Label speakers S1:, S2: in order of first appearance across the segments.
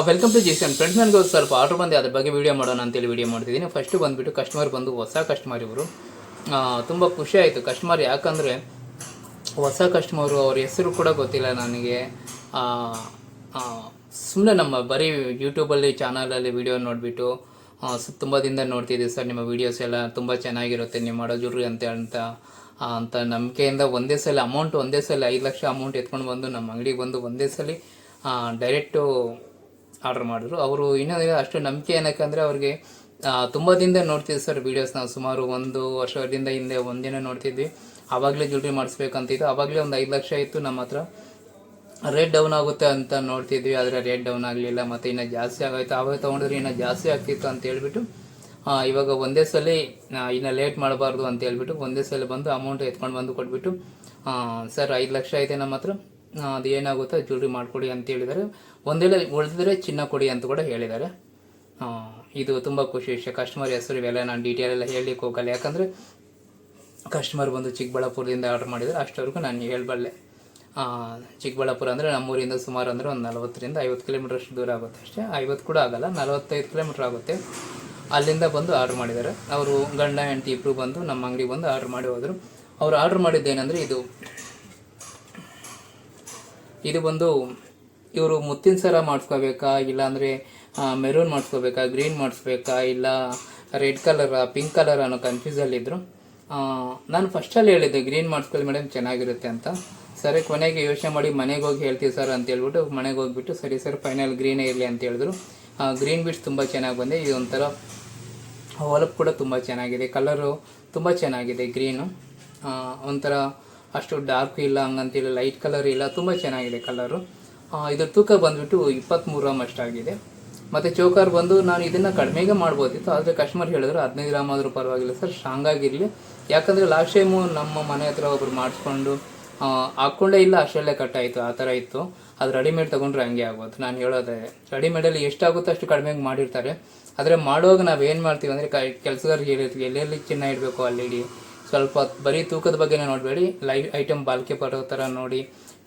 S1: Welcome to ಜಿಸನ್ friends. ನನಗೆ ಸ್ವಲ್ಪ order ಬಂದು ಅದ್ರ ಬಗ್ಗೆ ವೀಡಿಯೋ ಮಾಡೋಣ ಅಂತೇಳಿ ವೀಡಿಯೋ ಮಾಡ್ತಿದ್ದೀನಿ. ಫಸ್ಟು ಬಂದುಬಿಟ್ಟು ಕಸ್ಟಮರ್ ಬಂದು ಹೊಸ ಕಸ್ಟಮರ್ ಇವರು. ತುಂಬ ಖುಷಿ ಆಯಿತು ಕಸ್ಟಮರ್, ಯಾಕಂದರೆ ಹೊಸ ಕಸ್ಟಮರು, ಅವ್ರ ಹೆಸರು ಕೂಡ ಗೊತ್ತಿಲ್ಲ ನನಗೆ. ಸುಮ್ಮನೆ ನಮ್ಮ ಬರೀ ಯೂಟ್ಯೂಬಲ್ಲಿ ಚಾನಲಲ್ಲಿ ವೀಡಿಯೋ ನೋಡಿಬಿಟ್ಟು ತುಂಬ ದಿನದಿಂದ ನೋಡ್ತಿದ್ದೀವಿ ಸರ್, ನಿಮ್ಮ ವೀಡಿಯೋಸ್ ಎಲ್ಲ ತುಂಬ ಚೆನ್ನಾಗಿರುತ್ತೆ, ನೀವು ಮಾಡೋ ಜ್ಯುವೆಲ್ರಿ ಅಂತ ನಂಬಿಕೆಯಿಂದ ಒಂದೇ ಸಲ 5 ಲಕ್ಷ ಅಮೌಂಟ್ ಎತ್ಕೊಂಡು ಬಂದು ನಮ್ಮ ಅಂಗಡಿಗೆ ಬಂದು ಒಂದೇ ಸಲ ಡೈರೆಕ್ಟು ಆರ್ಡ್ರ್ ಮಾಡಿದ್ರು. ಅವರು ಇನ್ನೊಂದು ಅಷ್ಟು ನಂಬಿಕೆ ಏನಕ್ಕಂದರೆ ಅವ್ರಿಗೆ ತುಂಬ ದಿನದಿಂದ ನೋಡ್ತಿದ್ವಿ ಸರ್ ವೀಡಿಯೋಸ್. ನಾವು ಸುಮಾರು 1 ವರ್ಷದಿಂದ ಹಿಂದೆ ಒಂದಿನ ನೋಡ್ತಿದ್ವಿ. ಆವಾಗಲೇ ಜ್ಯುವೆಲ್ರಿ ಮಾಡಿಸ್ಬೇಕಂತಿದ್ದು, ಆವಾಗಲೇ ಒಂದು 5 ಲಕ್ಷ ಇತ್ತು ನಮ್ಮ ಹತ್ರ. ರೇಟ್ ಡೌನ್ ಆಗುತ್ತೆ ಅಂತ ನೋಡ್ತಿದ್ವಿ, ಆದರೆ ರೇಟ್ ಡೌನ್ ಆಗಲಿಲ್ಲ, ಮತ್ತು ಇನ್ನೂ ಜಾಸ್ತಿ ಆಗೋಯ್ತು. ಆವಾಗ ತೊಗೊಂಡ್ರೆ ಇನ್ನೂ ಜಾಸ್ತಿ ಆಗ್ತಿತ್ತು ಅಂತ ಹೇಳ್ಬಿಟ್ಟು ಇವಾಗ ಒಂದೇ ಸಲ ಇನ್ನು ಲೇಟ್ ಮಾಡಬಾರ್ದು ಅಂತ ಹೇಳ್ಬಿಟ್ಟು ಒಂದೇ ಸಲ ಬಂದು ಅಮೌಂಟ್ ಎತ್ಕೊಂಡು ಬಂದು ಕೊಟ್ಬಿಟ್ಟು, ಸರ್ 5 ಲಕ್ಷ ಐತೆ ನಮ್ಮ ಹತ್ರ, ಅದು ಏನಾಗುತ್ತೋ ಜ್ಯುವೆಲ್ರಿ ಮಾಡಿಕೊಡಿ ಅಂತ ಹೇಳಿದ್ದಾರೆ. ಒಂದೇಳೆ ಉಳಿದಿದ್ರೆ ಚಿನ್ನ ಕೊಡಿ ಅಂತ ಕೂಡ ಹೇಳಿದ್ದಾರೆ. ಇದು ತುಂಬ ಖುಷಿ ವಿಷಯ. ಕಸ್ಟಮರ್ ಹೆಸರು ಇವೆಲ್ಲ ನಾನು ಡೀಟೇಲ್ ಎಲ್ಲ ಹೇಳಲಿಕ್ಕೆ ಹೋಗಲ್ಲ, ಯಾಕಂದರೆ ಕಸ್ಟಮರ್ ಬಂದು ಚಿಕ್ಕಬಳ್ಳಾಪುರದಿಂದ ಆರ್ಡರ್ ಮಾಡಿದರೆ ಅಷ್ಟವರೆಗೂ ನಾನು ಹೇಳಬಲ್ಲೆ. ಚಿಕ್ಕಬಳ್ಳಾಪುರ ಅಂದರೆ ನಮ್ಮೂರಿಂದ ಸುಮಾರು ಅಂದರೆ ಒಂದು 40ರಿಂದ 50 ಕಿಲೋಮೀಟರ್ ಅಷ್ಟು ದೂರ ಆಗುತ್ತೆ ಅಷ್ಟೇ. 50 ಕೂಡ ಆಗಲ್ಲ, 45 ಕಿಲೋಮೀಟ್ರ್ ಆಗುತ್ತೆ. ಅಲ್ಲಿಂದ ಬಂದು ಆರ್ಡ್ರ್ ಮಾಡಿದ್ದಾರೆ. ಅವರು ಗಂಡ ಹೆಂಡತಿ ಇಬ್ಬರು ಬಂದು ನಮ್ಮ ಅಂಗಡಿಗೆ ಬಂದು ಆರ್ಡ್ರ್ ಮಾಡಿ ಹೋದರು. ಅವ್ರು ಆರ್ಡ್ರ್ ಮಾಡಿದ್ದೇನೆಂದರೆ ಇದು ಬಂದು ಇವರು ಮುತ್ತಿನ ಸರ ಮಾಡಿಸ್ಕೋಬೇಕಾ, ಇಲ್ಲಾಂದರೆ ಮೆರೂನ್ ಮಾಡಿಸ್ಕೋಬೇಕಾ, ಗ್ರೀನ್ ಮಾಡಿಸ್ಬೇಕಾ, ಇಲ್ಲ ರೆಡ್ ಕಲರ್, ಪಿಂಕ್ ಕಲರ್ ಅನ್ನೋ ಕನ್ಫ್ಯೂಸಲ್ಲಿದ್ದರು. ನಾನು ಫಸ್ಟಲ್ಲಿ ಹೇಳಿದ್ದೆ ಗ್ರೀನ್ ಮಾಡಿಸ್ಕೊಳ್ಳಿ ಮೇಡಮ್ ಚೆನ್ನಾಗಿರುತ್ತೆ ಅಂತ. ಸರಿ, ಕೊನೆಗೆ ಯೋಚನೆ ಮಾಡಿ ಮನೆಗೆ ಹೋಗಿ ಹೇಳ್ತೀವಿ ಸರ್ ಅಂತ ಹೇಳ್ಬಿಟ್ಟು ಮನೆಗೆ ಹೋಗಿಬಿಟ್ಟು ಸರಿ ಸರ್ ಫೈನಲ್ ಗ್ರೀನೇ ಇರಲಿ ಅಂತ ಹೇಳಿದ್ರು. ಗ್ರೀನ್ ಬಿಟ್ಸ್ ತುಂಬ ಚೆನ್ನಾಗಿ ಬಂದೆ. ಇದು ಒಂಥರ ಹೊಲಪ್ ಕೂಡ ತುಂಬ ಚೆನ್ನಾಗಿದೆ, ಕಲರು ತುಂಬ ಚೆನ್ನಾಗಿದೆ. ಗ್ರೀನು ಒಂಥರ ಅಷ್ಟು ಡಾರ್ಕ್ ಇಲ್ಲ, ಹಂಗಂತಿಲ್ಲ ಲೈಟ್ ಕಲರ್ ಇಲ್ಲ, ತುಂಬ ಚೆನ್ನಾಗಿದೆ ಕಲರು. ಇದ್ರ ತೂಕ ಬಂದುಬಿಟ್ಟು 23 ಗ್ರಾಮ್ ಅಷ್ಟಾಗಿದೆ. ಮತ್ತು ಚೋಕರ್ ಬಂದು ನಾನು ಇದನ್ನು ಕಡಿಮೆಗೆ ಮಾಡ್ಬೋದಿತ್ತು, ಆದರೆ ಕಸ್ಟಮರ್ ಹೇಳಿದ್ರು 15 ಗ್ರಾಮ್ ಆದರೂ ಪರವಾಗಿಲ್ಲ ಸರ್, ಸ್ಟ್ರಾಂಗ್ ಆಗಿರಲಿ. ಯಾಕಂದರೆ ಲಾಸ್ಟ್ ಟೈಮು ನಮ್ಮ ಮನೆ ಹತ್ರ ಒಬ್ರು ಮಾಡಿಸ್ಕೊಂಡು ಹಾಕ್ಕೊಂಡೇ ಇಲ್ಲ, ಅಷ್ಟರಲ್ಲೇ ಕಟ್ಟಾಯಿತು, ಆ ಥರ ಇತ್ತು. ಅದು ರೆಡಿಮೇಡ್ ತೊಗೊಂಡ್ರೆ ಹಂಗೆ ಆಗೋದು. ನಾನು ಹೇಳೋದೆ ರೆಡಿಮೇಡಲ್ಲಿ ಎಷ್ಟಾಗುತ್ತೋ ಅಷ್ಟು ಕಡಿಮೆಗೆ ಮಾಡಿರ್ತಾರೆ. ಆದರೆ ಮಾಡುವಾಗ ನಾವು ಏನು ಮಾಡ್ತೀವಿ ಅಂದರೆ ಕೆಲಸಗಾರರಿಗೆ ಹೇಳಿರ್ತೀವಿ ಎಲ್ಲೆಲ್ಲಿ ಚಿನ್ನ ಇಡಬೇಕು ಅಲ್ಲಿ ಇಡಿ, ಸ್ವಲ್ಪ ಬರೀ ತೂಕದ ಬಗ್ಗೆನೇ ನೋಡಬೇಡಿ, ಲೈವ್ ಐಟಮ್ ಬಾಲ್ಕೆ ಬರೋ ಥರ ನೋಡಿ,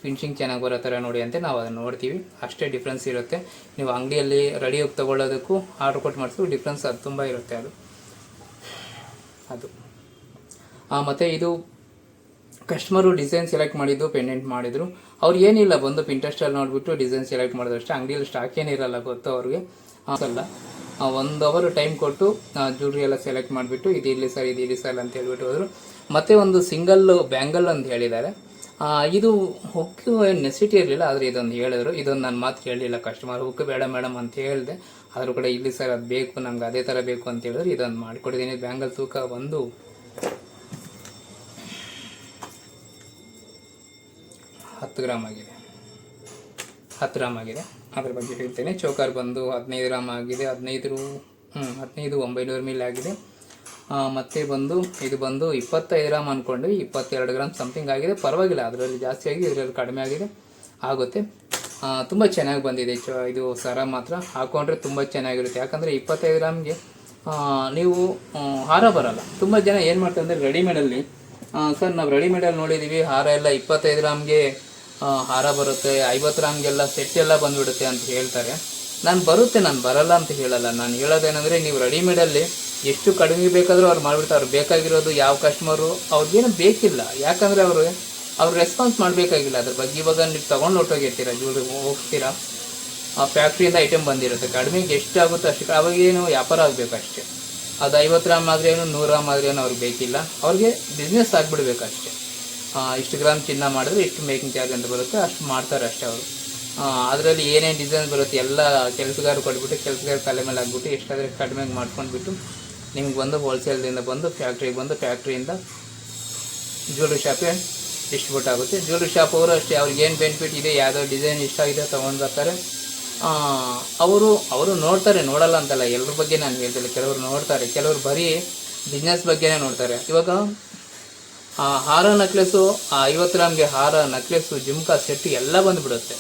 S1: ಫಿನಿಶಿಂಗ್ ಚೆನ್ನಾಗಿ ಬರೋ ಥರ ನೋಡಿ ಅಂತ ನಾವು ಅದನ್ನು ನೋಡ್ತೀವಿ. ಅಷ್ಟೇ ಡಿಫ್ರೆನ್ಸ್ ಇರುತ್ತೆ. ನೀವು ಅಂಗಡಿಯಲ್ಲಿ ರೆಡಿ ಹೋಗಿ ತೊಗೊಳ್ಳೋದಕ್ಕೂ ಆರ್ಡ್ರ್ ಕೊಟ್ಟು ಮಾಡಿಸೋದು ಡಿಫ್ರೆನ್ಸ್ ಅದು ತುಂಬ ಇರುತ್ತೆ. ಅದು ಮತ್ತು ಇದು ಕಸ್ಟಮರು ಡಿಸೈನ್ ಸೆಲೆಕ್ಟ್ ಮಾಡಿದ್ದು ಪೆಂಡೆಂಟ್ ಮಾಡಿದರು. ಅವ್ರು ಏನಿಲ್ಲ, ಬಂದು ಪಿಂಟ್ರೆಸ್ಟಲ್ಲಿ ನೋಡಿಬಿಟ್ಟು ಡಿಸೈನ್ ಸೆಲೆಕ್ಟ್ ಮಾಡಿದ್ರು ಅಷ್ಟೇ. ಅಂಗಡಿಯಲ್ಲಿ ಸ್ಟಾಕ್ ಏನಿರಲ್ಲ ಗೊತ್ತು ಅವ್ರಿಗೆ. ಅಲ್ಲ 1 ಅವರ್ ಟೈಮ್ ಕೊಟ್ಟು ಜ್ಯುವೆಲ್ರಿ ಎಲ್ಲ ಸೆಲೆಕ್ಟ್ ಮಾಡಿಬಿಟ್ಟು ಇದು ಇರಲಿ ಸರ್, ಇದು ಇರಲಿ ಸರ್ ಅಂತ ಹೇಳ್ಬಿಟ್ಟು ಹೋದರು. ಮತ್ತು ಒಂದು ಸಿಂಗಲ್ ಬ್ಯಾಂಗಲ್ ಅಂತ ಹೇಳಿದ್ದಾರೆ. ಇದು ಹುಕ್ಕು ನೆಸಿಟಿ ಇರಲಿಲ್ಲ, ಆದರೆ ಇದೊಂದು ಹೇಳಿದ್ರು. ಇದೊಂದು ನನ್ನ ಮಾತು ಕೇಳಲಿಲ್ಲ ಕಸ್ಟಮರ್, ಹುಕ್ಕು ಬೇಡ ಮೇಡಮ್ ಅಂತ ಹೇಳಿದೆ. ಆದರೂ ಕೂಡ ಇಲ್ಲಿ ಸರ್ ಅದು ಬೇಕು, ನಮ್ಗೆ ಅದೇ ಥರ ಬೇಕು ಅಂತ ಹೇಳಿದ್ರು. ಇದೊಂದು ಮಾಡಿಕೊಟ್ಟಿದ್ದೀನಿ. ಬ್ಯಾಂಗಲ್ ತೂಕ ಬಂದು 10 ಗ್ರಾಮ್ ಆಗಿದೆ, 10 ಗ್ರಾಮ್ ಆಗಿದೆ. ಅದ್ರ ಬಗ್ಗೆ ಹೇಳ್ತೇನೆ. ಚೋಕರ್ ಬಂದು 15 ಗ್ರಾಮ್ ಆಗಿದೆ, 15 900 ಮಿಲಿ ಆಗಿದೆ. ಮತ್ತು ಇದು ಬಂದು 25 ಗ್ರಾಮ್ ಅಂದ್ಕೊಂಡು 22 ಗ್ರಾಮ್ ಸಮಥಿಂಗ್ ಆಗಿದೆ. ಪರವಾಗಿಲ್ಲ, ಅದರಲ್ಲಿ ಜಾಸ್ತಿ ಆಗಿದೆ, ಇದರಲ್ಲಿ ಕಡಿಮೆ ಆಗಿದೆ, ಆಗುತ್ತೆ. ತುಂಬ ಚೆನ್ನಾಗಿ ಬಂದಿದೆ. ಇದು ಸರ ಮಾತ್ರ ಹಾಕ್ಕೊಂಡ್ರೆ ತುಂಬ ಚೆನ್ನಾಗಿರುತ್ತೆ. ಯಾಕಂದರೆ 25 ಗ್ರಾಮ್ಗೆ ನೀವು ಹಾರ ಬರೋಲ್ಲ. ತುಂಬ ಜನ ಏನು ಮಾಡ್ತಾರೆ ಅಂದರೆ ರೆಡಿಮೇಡಲ್ಲಿ, ಸರ್ ನಾವು ರೆಡಿಮೇಡಲ್ಲಿ ನೋಡಿದ್ದೀವಿ ಹಾರ ಎಲ್ಲ 25 ಗ್ರಾಮ್ಗೆ ಹಾರ ಬರುತ್ತೆ, 50 ಗ್ರಾಮ್ಗೆಲ್ಲ ಸೆಟ್ ಎಲ್ಲ ಬಂದುಬಿಡುತ್ತೆ ಅಂತ ಹೇಳ್ತಾರೆ. ನಾನು ಬರಲ್ಲ ಅಂತ ಹೇಳಲ್ಲ. ನಾನು ಹೇಳೋದೇನೆಂದರೆ ನೀವು ರೆಡಿಮೇಡಲ್ಲಿ ಎಷ್ಟು ಕಡಿಮೆ ಬೇಕಾದರೂ ಅವ್ರು ಮಾಡಿಬಿಡ್ತಾರೆ. ಅವ್ರು ಬೇಕಾಗಿರೋದು ಯಾವ ಕಸ್ಟಮರು ಅವ್ರಿಗೇನು ಬೇಕಿಲ್ಲ, ಯಾಕಂದರೆ ಅವ್ರು ರೆಸ್ಪಾನ್ಸ್ ಮಾಡಬೇಕಾಗಿಲ್ಲ ಅದ್ರ ಬಗ್ಗೆ. ಇವಾಗ ನೀವು ತೊಗೊಂಡು ಹೊರಟೋಗಿರ್ತೀರ, ಜ್ಯುವೆಲ್ರಿ ಹೋಗ್ತೀರಾ, ಫ್ಯಾಕ್ಟ್ರಿಯಿಂದ ಐಟಮ್ ಬಂದಿರುತ್ತೆ, ಕಡಿಮೆಗೆ ಎಷ್ಟಾಗುತ್ತೋ ಅಷ್ಟು, ಅವಾಗೇನು ವ್ಯಾಪಾರ ಆಗಬೇಕಷ್ಟೇ. ಅದು 50 ಗ್ರಾಮ್ ಆದರೆ ಏನು, 100 ಗ್ರಾಮ್ ಆದರೆ ಏನು ಅವ್ರಿಗೆ ಬೇಕಿಲ್ಲ. ಅವ್ರಿಗೆ ಬಿಸ್ನೆಸ್ ಆಗಿಬಿಡ್ಬೇಕಷ್ಟೇ. ಇಷ್ಟು ಗ್ರಾಮ್ ಚಿನ್ನ ಮಾಡಿದ್ರೆ ಇಷ್ಟು ಮೇಕಿಂಗ್ ಚಾರ್ಜ್ ಅಂತ ಬರುತ್ತೆ, ಅಷ್ಟು ಮಾಡ್ತಾರೆ ಅಷ್ಟೇ ಅವರು. ಅದರಲ್ಲಿ ಏನೇನು ಡಿಸೈನ್ ಬರುತ್ತೆ ಎಲ್ಲ ಕೆಲಸಗಾರ ಕೊಟ್ಬಿಟ್ಟು, ಕೆಲಸಗಾರ ತಲೆ ಮೇಲೆ ಆಗಿಬಿಟ್ಟು ಎಷ್ಟಾದರೆ ಕಡಿಮೆಗೆ ಮಾಡ್ಕೊಂಡ್ಬಿಟ್ಟು ನಿಮ್ಗೆ ಬಂದು ಹೋಲ್ಸೇಲ್ದಿಂದ ಬಂದು ಫ್ಯಾಕ್ಟ್ರಿಗೆ ಬಂದು, ಫ್ಯಾಕ್ಟ್ರಿಯಿಂದ ಜ್ಯುವೆಲ್ರಿ ಶಾಪಿಗೆ ಡಿಸ್ಟ್ರಿಬ್ಯೂಟ್ ಆಗುತ್ತೆ. ಜ್ಯುವೆಲ್ರಿ ಶಾಪ್ ಅವರು ಅಷ್ಟೇ, ಅವ್ರಿಗೆ ಏನು ಬೆನಿಫಿಟ್ ಇದೆ, ಯಾವುದೋ ಡಿಸೈನ್ ಇಷ್ಟ ಆಗಿದೆ ತೊಗೊಂಡು ಬರ್ತಾರೆ. ಅವರು ನೋಡಲ್ಲ ಅಂತಲ್ಲ, ಎಲ್ಲರ ಬಗ್ಗೆ ನಾನು ಹೇಳ್ತಿಲ್ಲ. ಕೆಲವರು ನೋಡ್ತಾರೆ, ಕೆಲವರು ಬರೀ ಬಿಸ್ನೆಸ್ ಬಗ್ಗೆನೇ ನೋಡ್ತಾರೆ. ಇವಾಗ ಹಾರ ನಕ್ಲೆಸ್ಸು 50 ಗ್ರಾಮ್ಗೆ ಹಾರ, ನಕ್ಲೆಸ್ಸು, ಜುಮ್ಕಾ ಸೆಟ್ಟು ಎಲ್ಲ ಬಂದುಬಿಡುತ್ತೆ.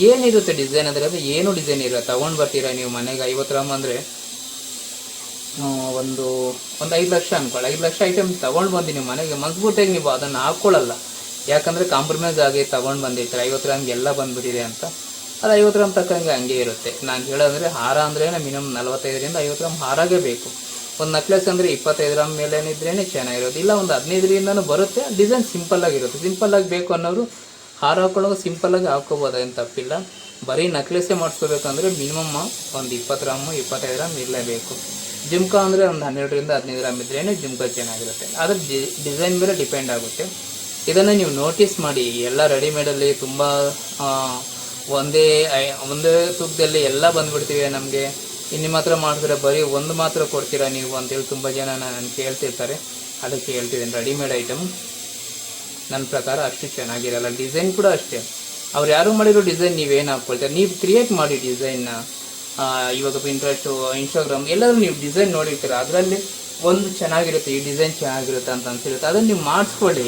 S1: ಏನಿರುತ್ತೆ ಡಿಸೈನ್ ಅಂದರೆ ಅದು ಏನು ಡಿಸೈನ್ ಇರೋ ತೊಗೊಂಡು ಬರ್ತೀರಾ ನೀವು ಮನೆಗೆ. 50 ಗ್ರಾಮ್ ಅಂದರೆ ಒಂದು 5 ಲಕ್ಷ ಅಂದ್ಕೊಳ್ಳಿ. 5 ಲಕ್ಷ ಐಟಮ್ ತೊಗೊಂಡು ಬಂದು ನೀವು ಮನೆಗೆ ಮನ್ಸ್ಬಿಟ್ಟಾಗ ನೀವು ಅದನ್ನು ಹಾಕ್ಕೊಳ್ಳಲ್ಲ. ಯಾಕಂದರೆ ಕಾಂಪ್ರಮೈಸ್ ಆಗಿ ತೊಗೊಂಡು ಬಂದಿರ್ತಾರೆ, 50 ಗ್ರಾಮ್ಗೆ ಎಲ್ಲ ಬಂದುಬಿಟ್ಟಿದೆ ಅಂತ. ಅದು 50 ಗ್ರಾಮ್ ತಕ್ಕಂಗೆ ಹಂಗೆ ಇರುತ್ತೆ. ನಾನು ಹೇಳೋದಂದರೆ ಹಾರ ಅಂದ್ರೆ ಮಿನಿಮಮ್ 45ರಿಂದ 50 ಗ್ರಾಮ್ ಹಾರಾಗೇ ಬೇಕು. ಒಂದು ನೆಕ್ಲೆಸ್ ಅಂದರೆ 25 ಗ್ರಾಮ್ ಮೇಲೇನಿದ್ರೇ ಚೆನ್ನಾಗಿರೋದು. ಇಲ್ಲ ಒಂದು 15ರಿಂದನೂ ಬರುತ್ತೆ. ಡಿಸೈನ್ ಸಿಂಪಲ್ಲಾಗಿರುತ್ತೆ. ಸಿಂಪಲ್ಲಾಗಿ ಬೇಕು ಅನ್ನೋರು ಹಾರ ಹಾಕೊಳ್ಳೋದು ಸಿಂಪಲ್ಲಾಗಿ ಹಾಕ್ಕೋಬೋದು, ಏನು ತಪ್ಪಿಲ್ಲ. ಬರೀ ನೆಕ್ಲೆಸ್ಸೇ ಮಾಡಿಸ್ಕೋಬೇಕಂದ್ರೆ ಮಿನಿಮಮ್ ಒಂದು 20 ಗ್ರಾಮು 25 ಗ್ರಾಮ್ ಇರಲೇಬೇಕು. ಜುಮ್ಕಾ ಅಂದರೆ ಒಂದು 12ರಿಂದ 15 ಗ್ರಾಮ್ ಇದ್ರೇ ಜುಮ್ಕಾ ಚೆನ್ನಾಗಿರುತ್ತೆ. ಅದ್ರ ಡಿಸೈನ್ ಮೇಲೆ ಡಿಪೆಂಡ್ ಆಗುತ್ತೆ. ಇದನ್ನು ನೀವು ನೋಟಿಸ್ ಮಾಡಿ. ಎಲ್ಲ ರೆಡಿಮೇಡಲ್ಲಿ ತುಂಬ ಒಂದೇ ತೂಕದಲ್ಲಿ ಎಲ್ಲ ಬಂದುಬಿಡ್ತೀವಿ. ನಮಗೆ ನಿಮ್ಮ ಹತ್ರ ಮಾಡಿದ್ರೆ ಬರೀ ಒಂದು ಮಾತ್ರ ಕೊಡ್ತೀರಾ ನೀವು ಅಂತೇಳಿ ತುಂಬ ಜನ ನಾನು ಕೇಳ್ತಿರ್ತಾರೆ. ಅದಕ್ಕೆ ಹೇಳ್ತಿದ್ದೀನಿ, ರೆಡಿಮೇಡ್ ಐಟಮ್ ನನ್ನ ಪ್ರಕಾರ ಅಷ್ಟು ಚೆನ್ನಾಗಿರಲ್ಲ. ಡಿಸೈನ್ ಕೂಡ ಅಷ್ಟೇ, ಅವ್ರು ಯಾರು ಮಾಡಿರೋ ಡಿಸೈನ್ ನೀವೇನು ಹಾಕ್ಕೊಳ್ತಾರೆ, ನೀವು ಕ್ರಿಯೇಟ್ ಮಾಡಿ ಡಿಸೈನ್ನ. ಇವಾಗ ಪಿಂಟ್ರೆಸ್ಟು, ಇನ್ಸ್ಟಾಗ್ರಾಮ್ ಎಲ್ಲರೂ ನೀವು ಡಿಸೈನ್ ನೋಡಿರ್ತೀರ, ಅದರಲ್ಲಿ ಒಂದು ಚೆನ್ನಾಗಿರುತ್ತೆ, ಈ ಡಿಸೈನ್ ಚೆನ್ನಾಗಿರುತ್ತೆ ಅಂತ ಅನ್ಸಿರುತ್ತೆ, ಅದನ್ನು ನೀವು ಮಾಡಿಸ್ಕೊಳ್ಳಿ.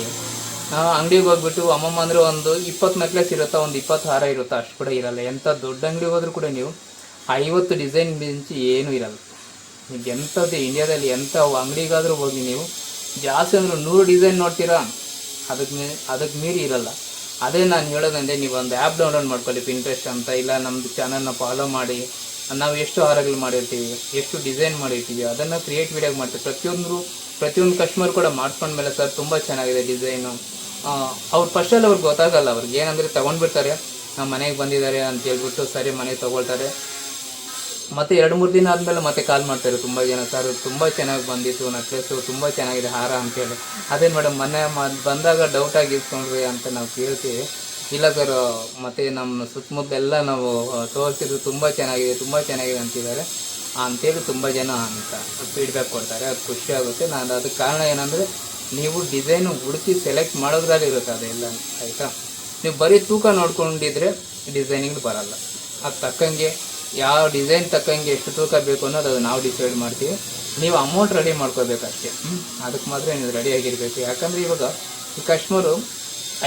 S1: ಅಂಗಡಿಗೆ ಹೋಗ್ಬಿಟ್ಟು ಅಮ್ಮಮ್ಮ ಅಂದರೆ ಒಂದು 20 ನೆಕ್ಲೆಸ್ ಇರುತ್ತಾ, ಒಂದು 20 ಹಾರ ಇರುತ್ತಾ, ಅಷ್ಟು ಕೂಡ ಇರಲ್ಲ. ಎಂಥ ದೊಡ್ಡ ಅಂಗಡಿ ಹೋದ್ರೂ ಕೂಡ ನೀವು 50 ಡಿಸೈನ್ ಮಿಂಚಿ ಏನೂ ಇರಲ್ಲ. ಈಗ ಎಂಥದ್ದು ಇಂಡಿಯಾದಲ್ಲಿ ಎಂಥ ಅಂಗಡಿಗಾದರೂ ಹೋಗಿ ನೀವು ಜಾಸ್ತಿ ಅಂದ್ರೆ 100 ಡಿಸೈನ್ ನೋಡ್ತೀರಾ, ಅದಕ್ಕೆ ಮೀರಿ ಇರಲ್ಲ. ಅದೇ ನಾನು ಹೇಳೋದಂದರೆ, ನೀವು ಒಂದು ಆ್ಯಪ್ ಡೌನ್ಲೋಡ್ ಮಾಡ್ಕೊಳ್ಳಿ, ಪಿಂಟ್ರೆಸ್ಟ್ ಅಂತ. ಇಲ್ಲ ನಮ್ಮದು ಚಾನಲ್ನ ಫಾಲೋ ಮಾಡಿ. ನಾವು ಎಷ್ಟು ಹಾರಗಳು ಮಾಡಿರ್ತೀವಿ, ಎಷ್ಟು ಡಿಸೈನ್ ಮಾಡಿರ್ತೀವಿ, ಅದನ್ನು ಕ್ರಿಯೇಟ್ ವಿಡಿಯೋ ಮಾಡ್ತೀವಿ. ಪ್ರತಿಯೊಂದು ಕಸ್ಟಮರ್ ಕೂಡ ಮಾಡ್ಕೊಂಡ್ಮೇಲೆ ಸರ್ ತುಂಬ ಚೆನ್ನಾಗಿದೆ ಡಿಸೈನು, ಅವ್ರು ಫಸ್ಟಲ್ಲಿ ಅವ್ರಿಗೆ ಗೊತ್ತಾಗಲ್ಲ. ಅವ್ರಿಗೆ ಏನಂದರೆ ತೊಗೊಂಡ್ಬಿಡ್ತಾರೆ, ನಮ್ಮ ಮನೆಗೆ ಬಂದಿದ್ದಾರೆ ಅಂತ ಹೇಳ್ಬಿಟ್ಟು ಸರಿ ಮನೆಗೆ ತೊಗೊಳ್ತಾರೆ. ಮತ್ತು 2-3 ದಿನ ಆದಮೇಲೆ ಮತ್ತೆ ಕಾಲ್ ಮಾಡ್ತಾರೆ ತುಂಬ ಜನ, ಸರ್ ತುಂಬ ಚೆನ್ನಾಗಿ ಬಂದಿತ್ತು ನೆಕ್ಲೆಸ್ಸು, ತುಂಬ ಚೆನ್ನಾಗಿದೆ ಹಾರ ಅಂತೇಳಿ. ಅದೇನು ಮೇಡಮ್ ಮೊನ್ನೆ ಬಂದಾಗ ಡೌಟಾಗಿ ಇಸ್ಕೊಂಡ್ರಿ ಅಂತ ನಾವು ಕೇಳ್ತೀವಿ. ಇಲ್ಲ ಸರ್, ಮತ್ತು ನಮ್ಮ ಸುತ್ತಮುತ್ತಲೆಲ್ಲ ನಾವು ತೋರಿಸಿದ್ರು ತುಂಬ ಚೆನ್ನಾಗಿದೆ ಅಂತಿದ್ದಾರೆ ಅಂತೇಳಿ ತುಂಬ ಜನ ಅಂತ ಫೀಡ್ಬ್ಯಾಕ್ ಕೊಡ್ತಾರೆ. ಅದು ಖುಷಿ ಆಗುತ್ತೆ. ನಾನು ಅದಕ್ಕೆ ಕಾರಣ ಏನಂದರೆ, ನೀವು ಡಿಸೈನು ಹುಡುಕಿ ಸೆಲೆಕ್ಟ್ ಮಾಡೋದ್ರಲ್ಲಿ ಇರುತ್ತೆ ಅದೆಲ್ಲ, ಆಯಿತಾ. ನೀವು ಬರೀ ತೂಕ ನೋಡ್ಕೊಂಡಿದ್ರೆ ಡಿಸೈನಿಂಗ್ ಬರಲ್ಲ. ಅದು ತಕ್ಕಂಗೆ ಯಾವ ಡಿಸೈನ್ ತಕ್ಕಂಗೆ ಎಷ್ಟು ತೂಕ ಬೇಕು ಅನ್ನೋದು ಅದು ನಾವು ಡಿಸೈಡ್ ಮಾಡ್ತೀವಿ. ನೀವು ಅಮೌಂಟ್ ರೆಡಿ ಮಾಡ್ಕೋಬೇಕಷ್ಟೇ. ಅದಕ್ಕೆ ಮಾತ್ರ ನೀವು ರೆಡಿಯಾಗಿರಬೇಕು. ಯಾಕಂದರೆ ಇವಾಗ ಈ ಕಸ್ಟಮರು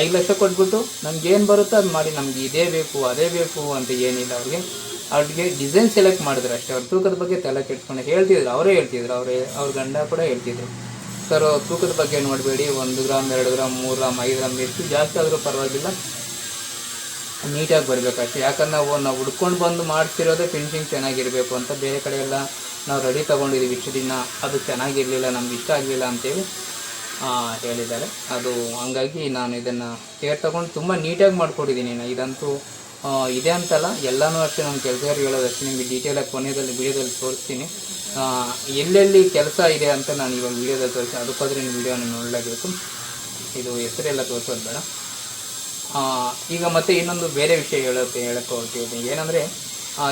S1: 5 ಲಕ್ಷ ಕೊಟ್ಬಿಟ್ಟು ನಮ್ಗೇನು ಬರುತ್ತೋ ಅದು ಮಾಡಿ, ನಮ್ಗೆ ಇದೇ ಬೇಕು ಅದೇ ಬೇಕು ಅಂತ ಏನಿಲ್ಲ. ಅವ್ರಿಗೆ ಡಿಸೈನ್ ಸೆಲೆಕ್ಟ್ ಮಾಡಿದ್ರೆ ಅಷ್ಟೇ. ಅವ್ರ ತೂಕದ ಬಗ್ಗೆ ತಲೆ ಕೆಡ್ಸ್ಕೊಂಡು ಹೇಳ್ತಿದ್ರು, ಅವ್ರ ಗಂಡ ಕೂಡ ಹೇಳ್ತಿದ್ರು, ಸರ್ ತೂಕದ ಬಗ್ಗೆ ನೋಡಬೇಡಿ, 1 ಗ್ರಾಮ್ 2 ಗ್ರಾಮ್ 3 ಗ್ರಾಮ್ 5 ಗ್ರಾಮ್ ಎಷ್ಟು ಜಾಸ್ತಿ ಆದರೂ ಪರವಾಗಿಲ್ಲ, ನೀಟಾಗಿ ಬರಬೇಕಷ್ಟೇ. ಯಾಕಂದ್ರೆ ನಾವು ಹುಡ್ಕೊಂಡು ಬಂದು ಮಾಡ್ತಿರೋದೇ ಫಿನಿಶಿಂಗ್ ಚೆನ್ನಾಗಿರಬೇಕು ಅಂತ. ಬೇರೆ ಕಡೆ ಎಲ್ಲ ನಾವು ರೆಡಿ ತೊಗೊಂಡಿದ್ದೀವಿ ಇಷ್ಟು ದಿನ, ಅದು ಚೆನ್ನಾಗಿರಲಿಲ್ಲ, ನಮ್ಗೆ ಇಷ್ಟ ಆಗಲಿಲ್ಲ ಅಂತೇಳಿ ಹೇಳಿದ್ದಾರೆ. ಅದು ಹಂಗಾಗಿ ನಾನು ಇದನ್ನು ಕೇರ್ ತೊಗೊಂಡು ತುಂಬ ನೀಟಾಗಿ ಮಾಡಿಕೊಟ್ಟಿದ್ದೀನಿ. ಇದಂತೂ ಇದೆ ಅಂತಲ್ಲ, ಎಲ್ಲನೂ ಅಷ್ಟೇ ನಮ್ಮ ಕೆಲಸಗಾರರು ಹೇಳೋದಷ್ಟೇ. ನಿಮಗೆ ಡೀಟೇಲಾಗಿ ಕೊನೆಯಲ್ಲಿ ವೀಡಿಯೋದಲ್ಲಿ ತೋರಿಸ್ತೀನಿ. ಎಲ್ಲೆಲ್ಲಿ ಕೆಲಸ ಇದೆ ಅಂತ ನಾನು ಇವಾಗ ವೀಡಿಯೋದಲ್ಲಿ ತೋರಿಸ್ತೀನಿ. ಅದಕ್ಕಾದ್ರೆ ನೀವು ವೀಡಿಯೋನ ನೋಡಲೇಬೇಕು. ಇದು ಹೆಸರೆಲ್ಲ ತೋರಿಸೋದು ಬೇಡ. ಈಗ ಮತ್ತೆ ಇನ್ನೊಂದು ಬೇರೆ ವಿಷಯ ಹೇಳಕ್ಕೆ ಹೊರಟಿದ್ದೀನಿ. ಏನಂದರೆ,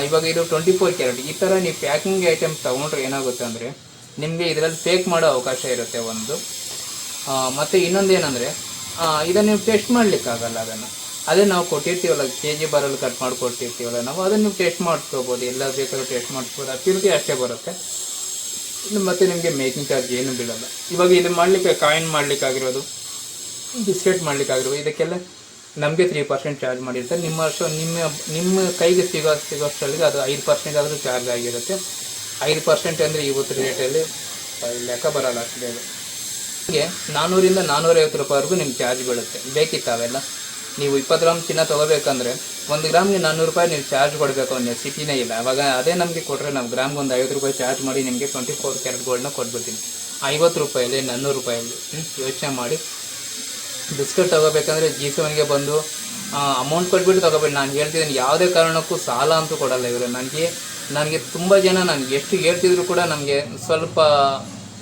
S1: ಇವಾಗ ಇದು 24 ಕ್ಯಾರೆಟ್ ಈ ಥರ ನೀವು ಪ್ಯಾಕಿಂಗ್ ಐಟಮ್ಸ್ ತೊಗೊಂಡ್ರೆ ಏನಾಗುತ್ತೆ ಅಂದರೆ, ನಿಮಗೆ ಇದರಲ್ಲಿ ಫೇಕ್ ಮಾಡೋ ಅವಕಾಶ ಇರುತ್ತೆ ಒಂದು. ಮತ್ತು ಇನ್ನೊಂದು ಏನಂದರೆ, ಇದನ್ನು ನೀವು ಟೆಸ್ಟ್ ಮಾಡಲಿಕ್ಕಾಗಲ್ಲ. ಅದೇ ನಾವು ಕೊಟ್ಟಿರ್ತೀವಲ್ಲ, kg ಬಾರಲ್ಲಿ ಕಟ್ ಮಾಡಿ ಕೊಟ್ಟಿರ್ತೀವಲ್ಲ ನಾವು, ಅದನ್ನು ನೀವು ಟೆಸ್ಟ್ ಮಾಡಿಸ್ಕೋಬೋದು. ಎಲ್ಲ ಬೇಕಾದ್ರೂ ಟೆಸ್ಟ್ ಮಾಡಿಸ್ಬೋದು. ಅಕ್ಯುರಿಟಿ ಅಷ್ಟೇ ಬರುತ್ತೆ. ಮತ್ತು ನಿಮಗೆ ಮೇಕಿಂಗ್ ಚಾರ್ಜ್ ಏನು ಬೀಳಲ್ಲ. ಇವಾಗ ಇದು ಮಾಡಲಿಕ್ಕೆ ಕಾಯಿನ್ ಮಾಡಲಿಕ್ಕಾಗಿರೋದು, ಬಿಸ್ಕೆಟ್ ಮಾಡಲಿಕ್ಕಾಗಿರೋದು, ಇದಕ್ಕೆಲ್ಲ ನಮಗೆ 3% ಚಾರ್ಜ್ ಮಾಡಿರ್ತಾರೆ. ನಿಮ್ಮ ಕೈಗೆ ಸಿಗೋಷ್ಟರಲ್ಲಿ ಅದು 5% ಆದರೂ ಚಾರ್ಜ್ ಆಗಿರುತ್ತೆ. 5% ಅಂದರೆ ಇವತ್ತು ರೇಟಲ್ಲಿ ಲೆಕ್ಕ ಬರೋಲ್ಲ ಅಷ್ಟು ಬೇಗ. ಹೀಗೆ 400ರಿಂದ 450 ರೂಪಾಯಿವರೆಗೂ ನಿಮ್ಗೆ ಚಾರ್ಜ್ ಬೀಳುತ್ತೆ. ಬೇಕಿತ್ತು ಅವೆಲ್ಲ. ನೀವು 20 ಗ್ರಾಮ್ ಚಿನ್ನ ತೊಗೋಬೇಕಂದ್ರೆ 1 ಗ್ರಾಮ್ಗೆ 400 ರೂಪಾಯಿ ನೀವು ಚಾರ್ಜ್ ಕೊಡಬೇಕು ಅನ್ನೋ ಸಿಟಿನೇ ಇಲ್ಲ. ಅವಾಗ ಅದೇ ನಮಗೆ ಕೊಟ್ಟರೆ ನಾವು ಗ್ರಾಮ್ಗೆ ಒಂದು 50 ರೂಪಾಯಿ ಚಾರ್ಜ್ ಮಾಡಿ ನಿಮಗೆ 24 ಕ್ಯಾರೆಟ್ ಗೋಲ್ಡ್ನ ಕೊಟ್ಬಿಡ್ತೀನಿ 50 ರೂಪಾಯಲ್ಲಿ 400 ರೂಪಾಯಲ್ಲಿ. ಯೋಚನೆ ಮಾಡಿ. ಬಿಸ್ಕೆಟ್ ತೊಗೋಬೇಕಂದ್ರೆ G7ಗೆ ಬಂದು ಅಮೌಂಟ್ ಕೊಟ್ಬಿಟ್ಟು ತೊಗೋಬೇಡಿ. ನಾನು ಹೇಳ್ತಿದ್ದೀನಿ, ಯಾವುದೇ ಕಾರಣಕ್ಕೂ ಸಾಲ ಅಂತೂ ಕೊಡಲ್ಲ ಇವರು. ನನಗೆ ತುಂಬ ಜನ ನನಗೆ ಎಷ್ಟು ಹೇಳ್ತಿದ್ರು ಕೂಡ ನಮಗೆ ಸ್ವಲ್ಪ,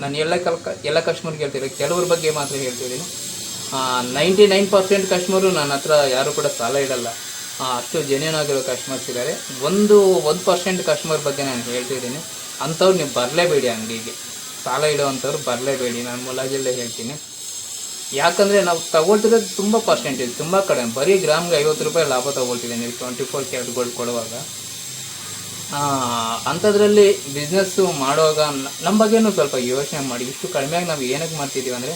S1: ನಾನು ಎಲ್ಲ ಕಸ್ಟಮರ್ಗೆ ಹೇಳ್ತಿಲ್ಲ, ಕೆಲವ್ರ ಬಗ್ಗೆ ಮಾತ್ರ ಹೇಳ್ತಿದ್ದೀನಿ. 99% ಕಸ್ಟಮರು ನನ್ನ ಹತ್ರ ಯಾರು ಕೂಡ ಸಾಲ ಇಡಲ್ಲ. ಅಷ್ಟು ಜೆನ್ಯೂನ್ ಆಗಿರೋ ಕಸ್ಟಮರ್ಸ್ ಇದ್ದಾರೆ. 1% ಕಸ್ಟಮರ್ ಬಗ್ಗೆ ನಾನು ಹೇಳ್ತಿದ್ದೀನಿ. ಅಂಥವ್ರು ನೀವು ಬರಲೇಬೇಡಿ ಅಂಗಡಿಗೆ. ಸಾಲ ಇಡೋವಂಥವ್ರು ಬರಲೇಬೇಡಿ, ನಾನು ಮುಲಾಜಿಲ್ಲೇ ಹೇಳ್ತೀನಿ. ಯಾಕಂದರೆ ನಾವು ತಗೊಳ್ತಿರೋದು ತುಂಬ ಪರ್ಸೆಂಟೇಜ್, ತುಂಬ ಕಡಿಮೆ. ಬರೀ ಗ್ರಾಮ್ಗೆ 50 ರೂಪಾಯಿ ಲಾಭ ತೊಗೊಳ್ತಿದ್ದೀನಿ ನೀವು 24 ಕ್ಯಾರೆಟ್ ಗೋಲ್ಡ್ ಕೊಡುವಾಗ. ಅಂಥದ್ರಲ್ಲಿ ಬಿಸ್ನೆಸ್ಸು ಮಾಡುವಾಗ ನಮ್ಮ ಬಗ್ಗೆನೂ ಸ್ವಲ್ಪ ಯೋಚನೆ ಮಾಡಿ. ಇಷ್ಟು ಕಡಿಮೆಯಾಗಿ ನಾವು ಏನಕ್ಕೆ ಮಾಡ್ತಿದ್ದೀವಿ ಅಂದರೆ,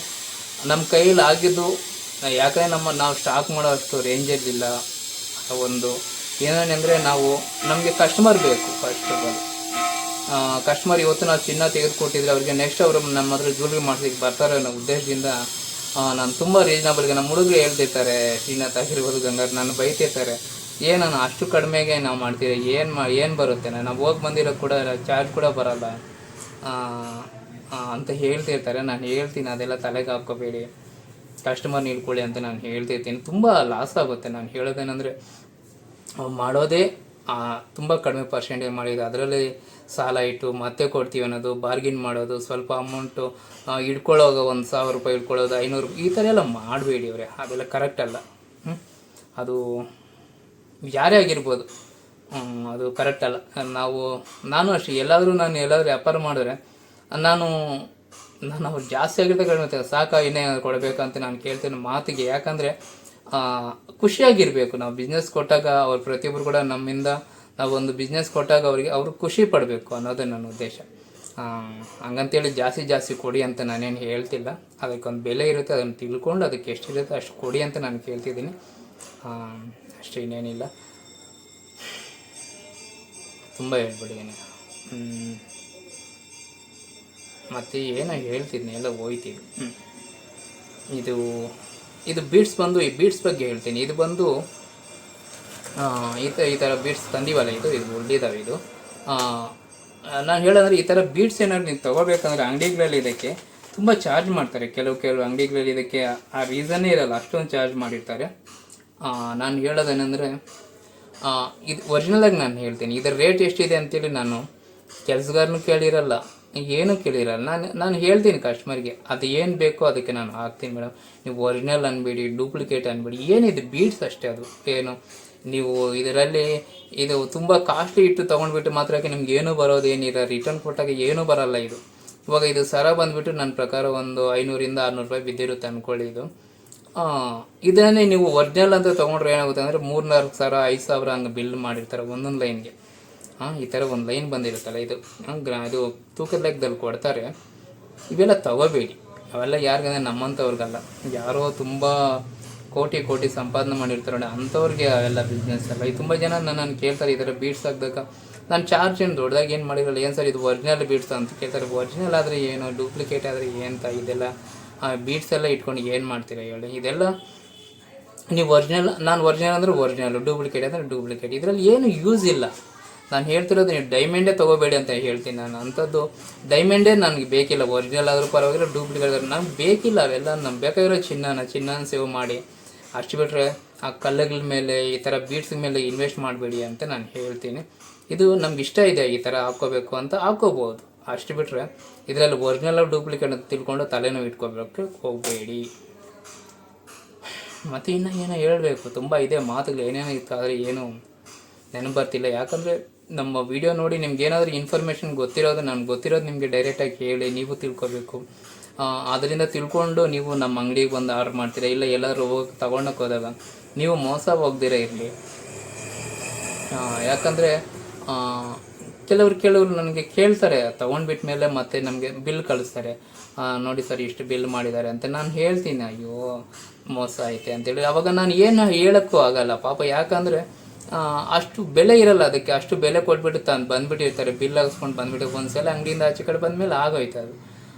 S1: ನಮ್ಮ ಕೈಯಲ್ಲಿ ಆಗಿದ್ದು, ಯಾಕಂದರೆ ನಾವು ಸ್ಟಾಕ್ ಮಾಡೋ ಅಷ್ಟು ರೇಂಜಲ್ಲಿಲ್ಲ. ಒಂದು ಏನೇನೆಂದರೆ, ನಮಗೆ ಕಸ್ಟಮರ್ ಬೇಕು. ಫಸ್ಟ್ ಆಫ್ ಆಲ್ ಕಸ್ಟಮರ್ ಇವತ್ತು ನಾವು ಚಿನ್ನ ತೆಗೆದುಕೊಟ್ಟಿದ್ರೆ ಅವ್ರಿಗೆ ನೆಕ್ಸ್ಟ್ ಅವರು ನಮ್ಮ ಹತ್ರ ಜ್ಯುವೆಲ್ರಿ ಮಾಡ್ಲಿಕ್ಕೆ ಬರ್ತಾರೆ ಅನ್ನೋ ಉದ್ದೇಶದಿಂದ ನಾನು ತುಂಬ ರೀಸನಬಲ್ಗೆ ನಮ್ಮ ಹುಡುಗರು ಹೇಳ್ತಿರ್ತಾರೆ, ಶ್ರೀನಾಥ್ ಆಗಿರ್ಬೋದು, ಗಂಗಾರ್, ನಾನು ಬೈತಿರ್ತಾರೆ, ಏನಣ್ಣ ಅಷ್ಟು ಕಡಿಮೆಗೆ ನಾವು ಮಾಡ್ತೀವಿ, ಏನು ಬರುತ್ತೆ, ನಾವು ಹೋಗಿ ಬಂದಿರೋ ಕೂಡ ಚಾರ್ಜ್ ಕೂಡ ಬರೋಲ್ಲ ಅಂತ ಹೇಳ್ತಿರ್ತಾರೆ. ನಾನು ಹೇಳ್ತೀನಿ ಅದೆಲ್ಲ ತಲೆಗೆ ಹಾಕ್ಕೋಬೇಡಿ, ಕಸ್ಟಮರ್ನ ಇಟ್ಕೊಳ್ಳಿ ಅಂತ ನಾನು ಹೇಳ್ತಿರ್ತೀನಿ. ತುಂಬ ಲಾಸ್ ಆಗುತ್ತೆ. ನಾನು ಹೇಳೋದೇನೆಂದರೆ ಮಾಡೋದೇ ತುಂಬ ಕಡಿಮೆ ಪರ್ಸೆಂಟೇಜ್ ಮಾಡಿದ್ದು, ಅದರಲ್ಲಿ ಸಾಲ ಇಟ್ಟು ಮತ್ತೆ ಕೊಡ್ತೀವಿ ಅನ್ನೋದು, ಬಾರ್ಗಿನ್ ಮಾಡೋದು, ಸ್ವಲ್ಪ ಅಮೌಂಟು ಇಟ್ಕೊಳ್ಳೋವಾಗ 1,000 ರೂಪಾಯಿ ಇಟ್ಕೊಳ್ಳೋದು, 500 ಈ ಥರ ಎಲ್ಲ ಮಾಡಬೇಡಿ ಅವರೇ, ಅದೆಲ್ಲ ಕರೆಕ್ಟ್ ಅಲ್ಲ. ಅದು ಯಾರೇ ಆಗಿರ್ಬೋದು, ಅದು ಕರೆಕ್ಟ್ ಅಲ್ಲ. ನಾನು ಅಷ್ಟೇ ಎಲ್ಲಾದರೂ ವ್ಯಾಪಾರ ಮಾಡಿದ್ರೆ ನಾನು ಅವ್ರು ಜಾಸ್ತಿ ಆಗಿರುತ್ತೆ ಕಡಿಮೆ ಸಾಕ ಇನ್ನೇನಾದ್ರು ಕೊಡಬೇಕಂತ ನಾನು ಕೇಳ್ತೇನೆ ಮಾತಿಗೆ. ಯಾಕಂದರೆ ಖುಷಿಯಾಗಿರಬೇಕು. ನಾವು ಬಿಸ್ನೆಸ್ ಕೊಟ್ಟಾಗ ಅವ್ರು ಪ್ರತಿಯೊಬ್ಬರು ಕೂಡ ನಮ್ಮಿಂದ ನಾವು ಒಂದು ಬಿಸ್ನೆಸ್ ಕೊಟ್ಟಾಗ ಅವರು ಖುಷಿ ಪಡಬೇಕು ಅನ್ನೋದೇ ನನ್ನ ಉದ್ದೇಶ. ಹಂಗಂತೇಳಿ ಜಾಸ್ತಿ ಕೊಡಿ ಅಂತ ನಾನೇನು ಹೇಳ್ತಿಲ್ಲ. ಅದಕ್ಕೊಂದು ಬೆಲೆ ಇರುತ್ತೆ, ಅದನ್ನು ತಿಳ್ಕೊಂಡು ಅದಕ್ಕೆ ಎಷ್ಟಿರುತ್ತೆ ಅಷ್ಟು ಕೊಡಿ ಅಂತ ನಾನು ಕೇಳ್ತಿದ್ದೀನಿ ಅಷ್ಟೇ, ಇನ್ನೇನಿಲ್ಲ. ತುಂಬ ಹೇಳ್ಬಿಟ್ಟಿದ್ದೀನಿ. ಮತ್ತು ಏನೋ ಹೇಳ್ತಿದ್ದೀನಿ ಎಲ್ಲ ಹೋಯ್ತಿದ್ದು. ಇದು ಬೀಡ್ಸ್ ಬಂದು, ಈ ಬೀಡ್ಸ್ ಬಗ್ಗೆ ಹೇಳ್ತೀನಿ. ಇದು ಬಂದು ಈ ಥರ ಬೀಡ್ಸ್ ತಂದೀವಲ್ಲ, ಇದು ಉಳಿದಿದ್ದಾವೆ. ಇದು ನಾನು ಹೇಳೋದ್ರೆ ಈ ಥರ ಬೀಡ್ಸ್ ಏನಾದ್ರು ನೀವು ತೊಗೋಬೇಕಂದ್ರೆ ಅಂಗಡಿಗಳಲ್ಲಿ ಇದಕ್ಕೆ ತುಂಬ ಚಾರ್ಜ್ ಮಾಡ್ತಾರೆ. ಕೆಲವು ಅಂಗಡಿಗಳಲ್ಲಿ ಇದಕ್ಕೆ ಆ ರೀಸನ್ನೇ ಇರೋಲ್ಲ, ಅಷ್ಟೊಂದು ಚಾರ್ಜ್ ಮಾಡಿರ್ತಾರೆ. ನಾನು ಹೇಳೋದೇನೆಂದರೆ ಇದು ಒರಿಜಿನಲಾಗಿ ನಾನು ಹೇಳ್ತೀನಿ. ಇದರ ರೇಟ್ ಎಷ್ಟಿದೆ ಅಂತೇಳಿ ನಾನು ಕೆಲಸಗಾರನೂ ಕೇಳಿರಲ್ಲ, ಏನೂ ಕೇಳಿರಲ್ಲ. ನಾನು ಹೇಳ್ತೀನಿ ಕಸ್ಟಮರ್ಗೆ ಅದು ಏನು ಬೇಕೋ ಅದಕ್ಕೆ ನಾನು ಹಾಕ್ತೀನಿ ಮೇಡಮ್, ನೀವು ಒರಿಜಿನಲ್ ಅನ್ಬೇಡಿ, ಡೂಪ್ಲಿಕೇಟ್ ಅನ್ಬೇಡಿ. ಏನಿದೆ ಬೀಡ್ಸ್ ಅಷ್ಟೇ, ಅದು ಏನು ನೀವು ಇದರಲ್ಲಿ ಇದು ತುಂಬ ಕಾಸ್ಟ್ಲಿ ಇಟ್ಟು ತೊಗೊಂಡ್ಬಿಟ್ಟು ಮಾತ್ರಕ್ಕೆ ನಿಮ್ಗೆ ಏನೂ ಬರೋದು ಏನಿಲ್ಲ, ರಿಟರ್ನ್ ಕೊಟ್ಟಾಗ ಏನೂ ಬರೋಲ್ಲ. ಇವಾಗ ಇದು ಸರ ಬಂದುಬಿಟ್ಟು ನನ್ನ ಪ್ರಕಾರ ಒಂದು 500 600 ರೂಪಾಯಿ ಬಿದ್ದಿರುತ್ತೆ ಅಂದ್ಕೊಳ್ಳಿ. ಇದನ್ನೇ ನೀವು ಒರಿಜಿನಲ್ ಅಂತ ತೊಗೊಂಡ್ರೆ ಏನಾಗುತ್ತೆ ಅಂದರೆ 3-4 ಸಾವಿರ 5,000 ಹಂಗೆ ಬಿಲ್ ಮಾಡಿರ್ತಾರೆ ಒಂದೊಂದು ಲೈನ್ಗೆ. ಈ ಥರ ಒಂದು ಲೈನ್ ಬಂದಿರುತ್ತಲ್ಲ, ಇದು ತೂಕದ ಲೆಕ್ಕದಲ್ಲಿ ಕೊಡ್ತಾರೆ. ಇವೆಲ್ಲ ತಗೋಬೇಡಿ, ಅವೆಲ್ಲ ಯಾರಿಗಂದರೆ ನಮ್ಮಂಥವ್ರಿಗಲ್ಲ, ಯಾರೋ ತುಂಬ ಕೋಟಿ ಸಂಪಾದನೆ ಮಾಡಿರ್ತಾರೆ ಅಂಥವ್ರಿಗೆ ಅವೆಲ್ಲ ಬಿಸ್ನೆಸ್ ಅಲ್ಲ. ತುಂಬ ಜನ ನನ್ನನ್ನು ಕೇಳ್ತಾರೆ ಈ ಥರ ಬೀಡ್ಸ್ ಹಾಕಿದಾಗ ನಾನು ಚಾರ್ಜ್ ಏನು ದೊಡ್ಡದಾಗಿ ಏನು ಮಾಡಿರಲ್ಲ, ಏನು ಸರ್ ಇದು ಒರಿಜಿನಲ್ ಬೀಡ್ಸ್ ಅಂತ ಕೇಳ್ತಾರೆ. ಒರಿಜಿನಲ್ ಆದರೆ ಏನು, ಡೂಪ್ಲಿಕೇಟ್ ಆದರೆ ಏನಂತ, ಇದೆಲ್ಲ ಬೀಡ್ಸ್ ಎಲ್ಲ ಇಟ್ಕೊಂಡು ಏನು ಮಾಡ್ತೀರಾ ಹೇಳಿ. ಇದೆಲ್ಲ ನೀವು ನಾನು ಒರಿಜಿನಲ್ ಅಂದರೆ ಒರಿಜಿನಲ್, ಡೂಪ್ಲಿಕೇಟ್ ಅಂದರೆ ಡೂಪ್ಲಿಕೇಟ್, ಇದರಲ್ಲಿ ಏನು ಯೂಸ್ ಇಲ್ಲ. ನಾನು ಹೇಳ್ತಿರೋದು ನೀವು ಡೈಮಂಡೇ ತೊಗೋಬೇಡಿ ಅಂತ ಹೇಳ್ತೀನಿ. ನಾನು ಅಂಥದ್ದು ಡೈಮಂಡೇ ನನಗೆ ಬೇಕಿಲ್ಲ. ಒರಿಜಿನಲ್ ಆದರೂ ಪರವಾಗಿಲ್ಲ, ಡೂಪ್ಲಿಕೇಟ್ ಆದರೂ ನನಗೆ ಬೇಕಿಲ್ಲ. ಅವೆಲ್ಲ ನಮ್ಗೆ ಬೇಕಾಗಿರೋ ಚಿನ್ನನ ಸೇವ್ ಮಾಡಿ ಅಷ್ಟು ಬಿಟ್ಟರೆ ಆ ಕಲ್ಲುಗಳ ಮೇಲೆ ಈ ಥರ ಬೀಡ್ಸ್ ಮೇಲೆ ಇನ್ವೆಸ್ಟ್ ಮಾಡಬೇಡಿ ಅಂತ ನಾನು ಹೇಳ್ತೀನಿ. ಇದು ನಮ್ಗೆ ಇಷ್ಟ ಇದೆ ಈ ಥರ ಹಾಕ್ಕೋಬೇಕು ಅಂತ ಹಾಕ್ಕೋಬೋದು, ಅಷ್ಟು ಬಿಟ್ಟರೆ ಇದರಲ್ಲಿ ಒರಿಜಿನಲ್ ಡೂಪ್ಲಿಕೇಟ್ ಅಂತ ತಿಳ್ಕೊಂಡು ತಲೆನೋವು ಇಟ್ಕೋಬೇಕು ಹೋಗಬೇಡಿ. ಮತ್ತು ಇನ್ನೂ ಏನೋ ಹೇಳಬೇಕು, ತುಂಬ ಇದೆ ಮಾತುಗಳು, ಏನೇನೋ ಇತ್ತು ಆದರೆ ಏನು ನೆನಪು ಬರ್ತಿಲ್ಲ. ಯಾಕಂದರೆ ನಮ್ಮ ವಿಡಿಯೋ ನೋಡಿ ನಿಮ್ಗೆ ಏನಾದರೂ ಇನ್ಫಾರ್ಮೇಷನ್ ಗೊತ್ತಿರೋದು ನಿಮಗೆ ಡೈರೆಕ್ಟಾಗಿ ಹೇಳಿ ನೀವು ತಿಳ್ಕೊಬೇಕು. ಅದರಿಂದ ತಿಳ್ಕೊಂಡು ನೀವು ನಮ್ಮ ಅಂಗಡಿಗೆ ಬಂದು ಆರ್ಡ್ರ್ ಮಾಡ್ತೀರಾ, ಇಲ್ಲ ಎಲ್ಲರೂ ಹೋಗಿ ತೊಗೊಂಡೋಕೆ ಹೋದಾಗ ನೀವು ಮೋಸ ಹೋಗ್ದಿರ ಇರಲಿ. ಯಾಕಂದರೆ ಕೆಲವರು ನನಗೆ ಕೇಳ್ತಾರೆ, ತೊಗೊಂಡ್ಬಿಟ್ಟ ಮೇಲೆ ಮತ್ತೆ ನಮಗೆ ಬಿಲ್ ಕಳಿಸ್ತಾರೆ, ನೋಡಿ ಸರ್ ಇಷ್ಟು ಬಿಲ್ ಮಾಡಿದ್ದಾರೆ ಅಂತ. ನಾನು ಹೇಳ್ತೀನಿ ಅಯ್ಯೋ ಮೋಸ ಐತೆ ಅಂತೇಳಿ. ಅವಾಗ ನಾನು ಏನು ಹೇಳೋಕ್ಕೂ ಆಗಲ್ಲ ಪಾಪ, ಯಾಕಂದರೆ ಅಷ್ಟು ಬೆಲೆ ಇರಲ್ಲ ಅದಕ್ಕೆ. ಅಷ್ಟು ಬೆಲೆ ಕೊಟ್ಬಿಟ್ಟು ಬಂದುಬಿಟ್ಟಿರ್ತಾರೆ, ಬಿಲ್ ಹಾಕ್ಸ್ಕೊಂಡು ಬಂದುಬಿಟ್ಟು ಒಂದ್ಸಲ ಅಂಗಡಿಯಿಂದ ಆಚೆ ಕಡೆ ಬಂದಮೇಲೆ ಆಗೋಯ್ತು ಅದು.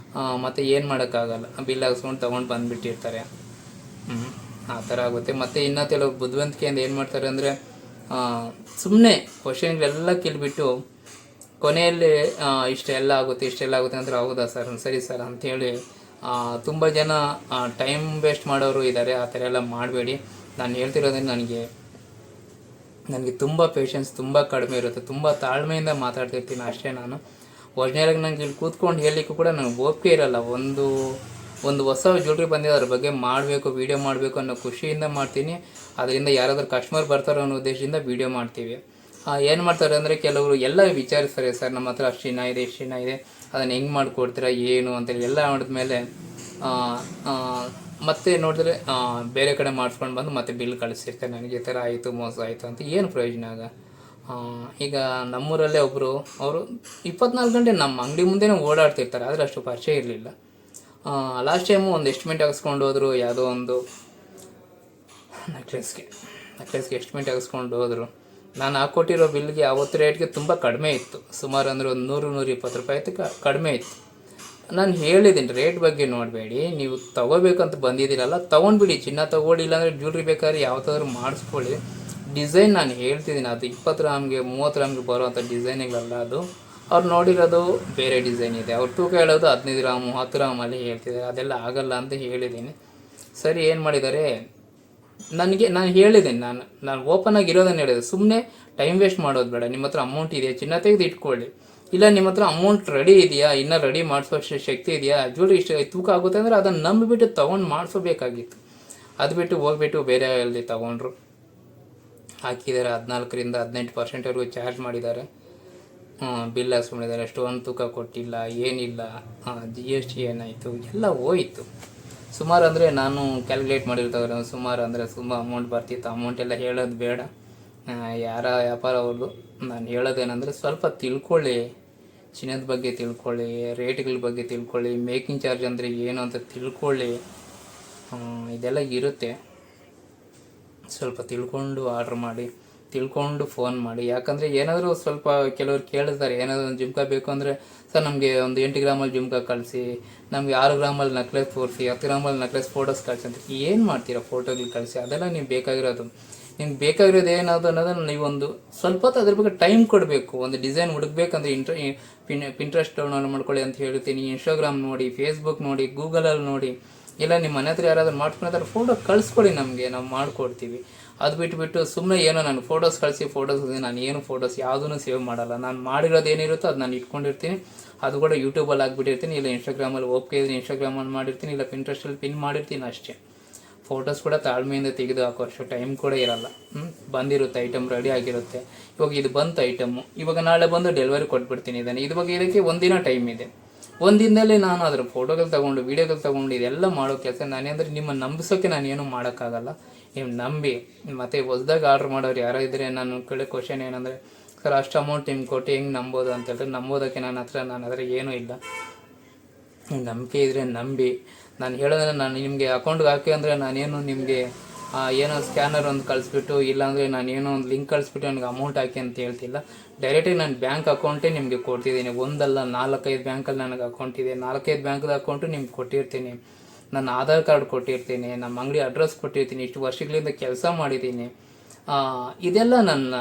S1: ಮತ್ತು ಏನು ಮಾಡೋಕ್ಕಾಗಲ್ಲ, ಬಿಲ್ ಹಾಕ್ಸ್ಕೊಂಡು ತೊಗೊಂಡು ಬಂದುಬಿಟ್ಟಿರ್ತಾರೆ. ಆ ಥರ ಆಗುತ್ತೆ. ಮತ್ತು ಇನ್ನೂ ಕೆಲವು ಬುದ್ಧಿವಂತಿಕೆಯಿಂದ ಏನು ಮಾಡ್ತಾರೆ ಅಂದರೆ ಸುಮ್ಮನೆ ಕ್ವಶನ್ಗಳೆಲ್ಲ ಕೇಳಿಬಿಟ್ಟು ಕೊನೆಯಲ್ಲಿ ಇಷ್ಟೆಲ್ಲ ಆಗುತ್ತೆ ಅಂದರೆ ಹೌದಾ ಸರ್, ಸರಿ ಸರ್ ಅಂಥೇಳಿ ತುಂಬ ಜನ ಟೈಮ್ ವೇಸ್ಟ್ ಮಾಡೋರು ಇದ್ದಾರೆ. ಆ ಥರ ಎಲ್ಲ ಮಾಡಬೇಡಿ. ನಾನು ಹೇಳ್ತಿರೋದ್ರಿಂದ ನನಗೆ ತುಂಬ ಪೇಷನ್ಸ್ ತುಂಬ ಕಡಿಮೆ ಇರುತ್ತೆ, ತುಂಬ ತಾಳ್ಮೆಯಿಂದ ಮಾತಾಡ್ತಿರ್ತೀನಿ ಅಷ್ಟೇ. ನಾನು ಒರಿಜಿನಲಾಗಿ ನಂಗೆ ಇಲ್ಲಿ ಕೂತ್ಕೊಂಡು ಹೇಳಲಿಕ್ಕೂ ಕೂಡ ನನಗೆ ಓಪಿಕೆ ಇರೋಲ್ಲ. ಒಂದು ಹೊಸ ಜ್ಯುವೆಲ್ರಿ ಬಂದಿದೆ, ಅದ್ರ ಬಗ್ಗೆ ಮಾಡಬೇಕು, ವೀಡಿಯೋ ಮಾಡಬೇಕು ಅನ್ನೋ ಖುಷಿಯಿಂದ ಮಾಡ್ತೀನಿ. ಅದರಿಂದ ಯಾರಾದರೂ ಕಸ್ಟಮರ್ ಬರ್ತಾರೋ ಅನ್ನೋ ಉದ್ದೇಶದಿಂದ ವೀಡಿಯೋ ಮಾಡ್ತೀವಿ. ಏನು ಮಾಡ್ತಾರೆ ಅಂದರೆ ಕೆಲವರು ಎಲ್ಲ ವಿಚಾರಿಸ್ತಾರೆ, ಸರ್ ನಮ್ಮ ಹತ್ರ ಅಷ್ಟು ಚಿನ್ನ ಇದೆ, ಅದನ್ನು ಹೆಂಗೆ ಮಾಡಿಕೊಡ್ತೀರಾ ಏನು ಅಂತೇಳಿ ಎಲ್ಲ ಮಾಡಿದ್ಮೇಲೆ ಮತ್ತೆ ನೋಡಿದ್ರೆ ಬೇರೆ ಕಡೆ ಮಾಡಿಸ್ಕೊಂಡು ಬಂದು ಮತ್ತೆ ಬಿಲ್ ಕಳಿಸಿರ್ತಾರೆ. ನನಗೆ ಈ ಥರ ಆಯಿತು, ಮೋಸ ಆಯಿತು ಅಂತ ಏನು ಪ್ರಯೋಜನ ಆಗ. ಈಗ ನಮ್ಮೂರಲ್ಲೇ ಒಬ್ಬರು, ಅವರು 24 ಗಂಟೆ ನಮ್ಮ ಅಂಗಡಿ ಮುಂದೆನೇ ಓಡಾಡ್ತಿರ್ತಾರೆ, ಆದರೆ ಅಷ್ಟು ಪರಿಚಯ ಇರಲಿಲ್ಲ. ಲಾಸ್ಟ್ ಟೈಮು ಒಂದು ಎಸ್ಟಿಮೇಟ್ ಹಾಕ್ಸ್ಕೊಂಡು ಹೋದರು, ಯಾವುದೋ ಒಂದು ನೆಕ್ಲೆಸ್ಗೆ ಎಸ್ಟಿಮೇಟ್ ಹಾಕ್ಸ್ಕೊಂಡು ಹೋದರು. ನಾನು ಹಾಕ್ಕೊಟ್ಟಿರೋ ಬಿಲ್ಗೆ ಅವತ್ತು ರೇಟ್ಗೆ ತುಂಬ ಕಡಿಮೆ ಇತ್ತು, ಸುಮಾರು ಅಂದರೆ ಒಂದು 100-120 ರೂಪಾಯಿ ಕಡಿಮೆ ಇತ್ತು. ನಾನು ಹೇಳಿದ್ದೀನಿ ರೇಟ್ ಬಗ್ಗೆ ನೋಡಬೇಡಿ, ನೀವು ತೊಗೋಬೇಕಂತ ಬಂದಿದ್ದೀರಲ್ಲ ತೊಗೊಂಡ್ಬಿಡಿ, ಚಿನ್ನ ತೊಗೊಳ್ಳಿ, ಇಲ್ಲಾಂದರೆ ಜ್ಯುವೆಲ್ರಿ ಬೇಕಾದ್ರೆ ಯಾವತ್ತಾದ್ರೂ ಮಾಡಿಸ್ಕೊಳ್ಳಿ. ಡಿಸೈನ್ ನಾನು ಹೇಳ್ತಿದ್ದೀನಿ, ಅದು 20 ಗ್ರಾಮ್ಗೆ 30 ಗ್ರಾಮ್ಗೆ ಬರುವಂಥ ಡಿಸೈನ್ಗಳಲ್ಲ ಅದು. ಅವ್ರು ನೋಡಿರೋದು ಬೇರೆ ಡಿಸೈನ್ ಇದೆ. ಅವ್ರು ತೂಕ ಹೇಳೋದು 15 ಗ್ರಾಮು 10 ಗ್ರಾಮಲ್ಲಿ ಹೇಳ್ತಿದ್ದಾರೆ. ಅದೆಲ್ಲ ಆಗಲ್ಲ ಅಂತ ಹೇಳಿದ್ದೀನಿ. ಸರಿ, ಏನು ಮಾಡಿದ್ದಾರೆ, ನಾನು ಹೇಳಿದ್ದೀನಿ, ನಾನು ಓಪನ್ ಆಗಿರೋದನ್ನು ಹೇಳಿದೆ. ಸುಮ್ಮನೆ ಟೈಮ್ ವೇಸ್ಟ್ ಮಾಡೋದು ಬೇಡ. ನಿಮ್ಮ ಹತ್ರ ಅಮೌಂಟ್ ಇದೆಯಾ, ಚಿನ್ನ ತೆಗೆದು ಇಟ್ಕೊಳ್ಳಿ. ಇಲ್ಲ ನಿಮ್ಮ ಹತ್ರ ಅಮೌಂಟ್ ರೆಡಿ ಇದೆಯಾ, ಇನ್ನೂ ರೆಡಿ ಮಾಡಿಸೋಷ್ಟು ಶಕ್ತಿ ಇದೆಯಾ, ಜ್ಯುವೆಲ್ರಿ ಇಷ್ಟು ತೂಕ ಆಗುತ್ತೆ ಅಂದರೆ ಅದನ್ನು ನಂಬಿಬಿಟ್ಟು ತೊಗೊಂಡು ಮಾಡಿಸೋಬೇಕಾಗಿತ್ತು. ಅದು ಬಿಟ್ಟು ಹೋಗ್ಬಿಟ್ಟು ಬೇರೆ ಅಲ್ಲಿ ತೊಗೊಂಡ್ರು. ಹಾಕಿದ್ದಾರೆ 14ರಿಂದ 18% ಚಾರ್ಜ್ ಮಾಡಿದ್ದಾರೆ. ಬಿಲ್ ಹಾಕ್ಸ್ಕೊಂಡಿದ್ದಾರೆ. ಸ್ಟೋನ್ ತೂಕ ಕೊಟ್ಟಿಲ್ಲ, ಏನಿಲ್ಲ. GST ಏನಾಯಿತು, ಎಲ್ಲ ಹೋಯಿತು. ಸುಮಾರು ಅಂದರೆ ನಾನು ಕ್ಯಾಲ್ಕುಲೇಟ್ ಮಾಡಿರ್ತಾರೆ, ಸುಮಾರು ಅಂದರೆ ತುಂಬ ಅಮೌಂಟ್ ಬರ್ತಿತ್ತು. ಅಮೌಂಟ್ ಎಲ್ಲ ಹೇಳೋದು ಬೇಡ, ಯಾರ ವ್ಯಾಪಾರ ಅವ್ರದ್ದು. ನಾನು ಹೇಳೋದೇನೆಂದರೆ ಸ್ವಲ್ಪ ತಿಳ್ಕೊಳ್ಳಿ, ಚಿನ್ನದ ಬಗ್ಗೆ ತಿಳ್ಕೊಳ್ಳಿ, ರೇಟ್ಗಳ ಬಗ್ಗೆ ತಿಳ್ಕೊಳ್ಳಿ, ಮೇಕಿಂಗ್ ಚಾರ್ಜ್ ಅಂದರೆ ಏನು ಅಂತ ತಿಳ್ಕೊಳ್ಳಿ. ಇದೆಲ್ಲ ಇರುತ್ತೆ. ಸ್ವಲ್ಪ ತಿಳ್ಕೊಂಡು ಆರ್ಡ್ರ್ ಮಾಡಿ, ತಿಳ್ಕೊಂಡು ಫೋನ್ ಮಾಡಿ. ಯಾಕಂದರೆ ಏನಾದರೂ ಸ್ವಲ್ಪ ಕೆಲವ್ರು ಕೇಳಿಸ್ತಾರೆ, ಏನಾದರೂ ಒಂದು ಜುಮ್ಕಾ ಬೇಕು ಅಂದರೆ, ಸರ್ ನಮಗೆ ಒಂದು 8 ಗ್ರಾಮಲ್ಲಿ ಜುಮ್ಕಾ ಕಳಿಸಿ, ನಮಗೆ 6 ಗ್ರಾಮಲ್ಲಿ ನೆಕ್ಲೆಸ್ ತೋರಿಸಿ, 10 ಗ್ರಾಮಲ್ಲಿ ನೆಕ್ಲೆಸ್ ಫೋಟೋಸ್ ಕಳಿಸಿ ಅಂತ. ಏನು ಮಾಡ್ತೀರಾ, ಫೋಟೋಗಳು ಕಳಿಸಿ, ಅದೆಲ್ಲ ನೀವು ಬೇಕಾಗಿರೋದು. ನಿಮ್ಗೆ ಬೇಕಾಗಿರೋದು ಏನಾದ್ರು ಅನ್ನೋದನ್ನು ನೀವೊಂದು ಸ್ವಲ್ಪ ಹೊತ್ತು ಅದ್ರ ಬಗ್ಗೆ ಟೈಮ್ ಕೊಡಬೇಕು. ಒಂದು ಡಿಸೈನ್ ಹುಡುಕ್ಬೇಕಂದ್ರೆ ಪಿಂಟ್ರೆಸ್ಟ್ ಡೌನ್ಲೋಡ್ ಮಾಡ್ಕೊಳ್ಳಿ ಅಂತ ಹೇಳ್ತೀನಿ. ಇನ್ಸ್ಟಾಗ್ರಾಮ್ ನೋಡಿ, ಫೇಸ್ಬುಕ್ ನೋಡಿ, ಗೂಗಲಲ್ಲಿ ನೋಡಿ, ಇಲ್ಲ ನಿಮ್ಮ ಮನೆ ಹತ್ರ ಯಾರಾದರೂ ಮಾಡ್ಕೊಂಡ್ರೆ ಫೋಟೋ ಕಳಿಸ್ಕೊಡಿ, ನಮಗೆ ನಾವು ಮಾಡಿಕೊಡ್ತೀವಿ. ಅದು ಬಿಟ್ಟುಬಿಟ್ಟು ಸುಮ್ಮನೆ ಏನೋ ನಾನು ಫೋಟೋಸ್ ಕಳಿಸಿ, ನಾನು ಏನು ಫೋಟೋಸ್ ಯಾವುದೂ ಸೇವ್ ಮಾಡಲ್ಲ. ನಾನು ಮಾಡಿರೋದು ಏನಿರುತ್ತೋ ಅದು ನಾನು ಇಟ್ಕೊಂಡಿರ್ತೀನಿ. ಅದು ಕೂಡ ಯೂಟ್ಯೂಬಲ್ಲಿ ಹಾಕ್ಬಿಟ್ಟಿರ್ತೀನಿ, ಇಲ್ಲ ಇನ್ಸ್ಟಾಗ್ರಾಮಲ್ಲಿ ಓಕೆ ಇದ್ರೆ ಇನ್ಸ್ಟಾಗ್ರಾಮಲ್ಲಿ ಮಾಡಿರ್ತೀನಿ, ಇಲ್ಲ ಪಿಂಟ್ರೆಸ್ಟಲ್ಲಿ ಪಿನ್ ಮಾಡಿರ್ತೀನಿ ಅಷ್ಟೇ. ಫೋಟೋಸ್ ಕೂಡ ತಾಳ್ಮೆಯಿಂದ ತೆಗೆದು ಹಾಕೋಷ್ಟು ಟೈಮ್ ಕೂಡ ಇರಲ್ಲ. ಬಂದಿರುತ್ತೆ, ಐಟಮ್ ರೆಡಿ ಆಗಿರುತ್ತೆ. ಇವಾಗ ಇದು ಬಂತು ಐಟಮ್ಮು, ಇವಾಗ ನಾಳೆ ಬಂದು ಡೆಲಿವರಿ ಕೊಟ್ಬಿಡ್ತೀನಿ. ಇದಕ್ಕೆ ಒಂದಿನ ಟೈಮ್ ಇದೆ. ಒಂದಿನದಲ್ಲಿ ನಾನು ಅದರ ಫೋಟೋಗಳು ತೊಗೊಂಡು, ವೀಡಿಯೋಗಳು ತೊಗೊಂಡು ಇದೆಲ್ಲ ಮಾಡೋ ಕೆಲಸ ನಾನೇ. ಅಂದರೆ ನಿಮ್ಮ ನಂಬಿಸೋಕ್ಕೆ ನಾನು ಏನೂ ಮಾಡೋಕ್ಕಾಗಲ್ಲ. ನೀವು ನಂಬಿ. ಮತ್ತು ಹೊಸ್ದಾಗಿ ಆರ್ಡ್ರ್ ಮಾಡೋರು ಯಾರೋ ಇದ್ದರೆ ನಾನು ಕೇಳೋ ಕ್ವಶನ್ ಏನಂದರೆ, ಸರ್ ಅಷ್ಟು ಅಮೌಂಟ್ ನಿಮ್ಗೆ ಕೊಟ್ಟು ಹೆಂಗೆ ನಂಬೋದು ಅಂತ ಹೇಳಿದ್ರೆ, ನಂಬೋದಕ್ಕೆ ನನ್ನ ಹತ್ರ ಏನೂ ಇಲ್ಲ. ನಂಬಿಕೆ ಇದ್ದರೆ ನಂಬಿ. ನಾನು ಹೇಳೋದ್ರೆ, ನಾನು ನಿಮಗೆ ಅಕೌಂಟ್ಗೆ ಹಾಕಿ ಅಂದರೆ ನಾನೇನು ನಿಮಗೆ ಏನೋ ಸ್ಕ್ಯಾನರ್ ಒಂದು ಕಳಿಸ್ಬಿಟ್ಟು, ಇಲ್ಲಾಂದರೆ ನಾನೇನೋ ಒಂದು ಲಿಂಕ್ ಕಳಿಸ್ಬಿಟ್ಟು ನನಗೆ ಅಮೌಂಟ್ ಹಾಕಿ ಅಂತ ಹೇಳ್ತಿಲ್ಲ. ಡೈರೆಕ್ಟಾಗಿ ನಾನು ಬ್ಯಾಂಕ್ ಅಕೌಂಟೇ ನಿಮಗೆ ಕೊಡ್ತಿದ್ದೀನಿ. ಒಂದಲ್ಲ 4-5 ಬ್ಯಾಂಕಲ್ಲಿ ನನಗೆ ಅಕೌಂಟ್ ಇದೆ. 4-5 ಬ್ಯಾಂಕ್ದ ಅಕೌಂಟು ನಿಮ್ಗೆ ಕೊಟ್ಟಿರ್ತೀನಿ. ನನ್ನ ಆಧಾರ್ ಕಾರ್ಡ್ ಕೊಟ್ಟಿರ್ತೀನಿ, ನಮ್ಮ ಅಂಗಡಿ ಅಡ್ರೆಸ್ ಕೊಟ್ಟಿರ್ತೀನಿ, ಇಷ್ಟು ವರ್ಷಗಳಿಂದ ಕೆಲಸ ಮಾಡಿದ್ದೀನಿ. ಇದೆಲ್ಲ ನನ್ನ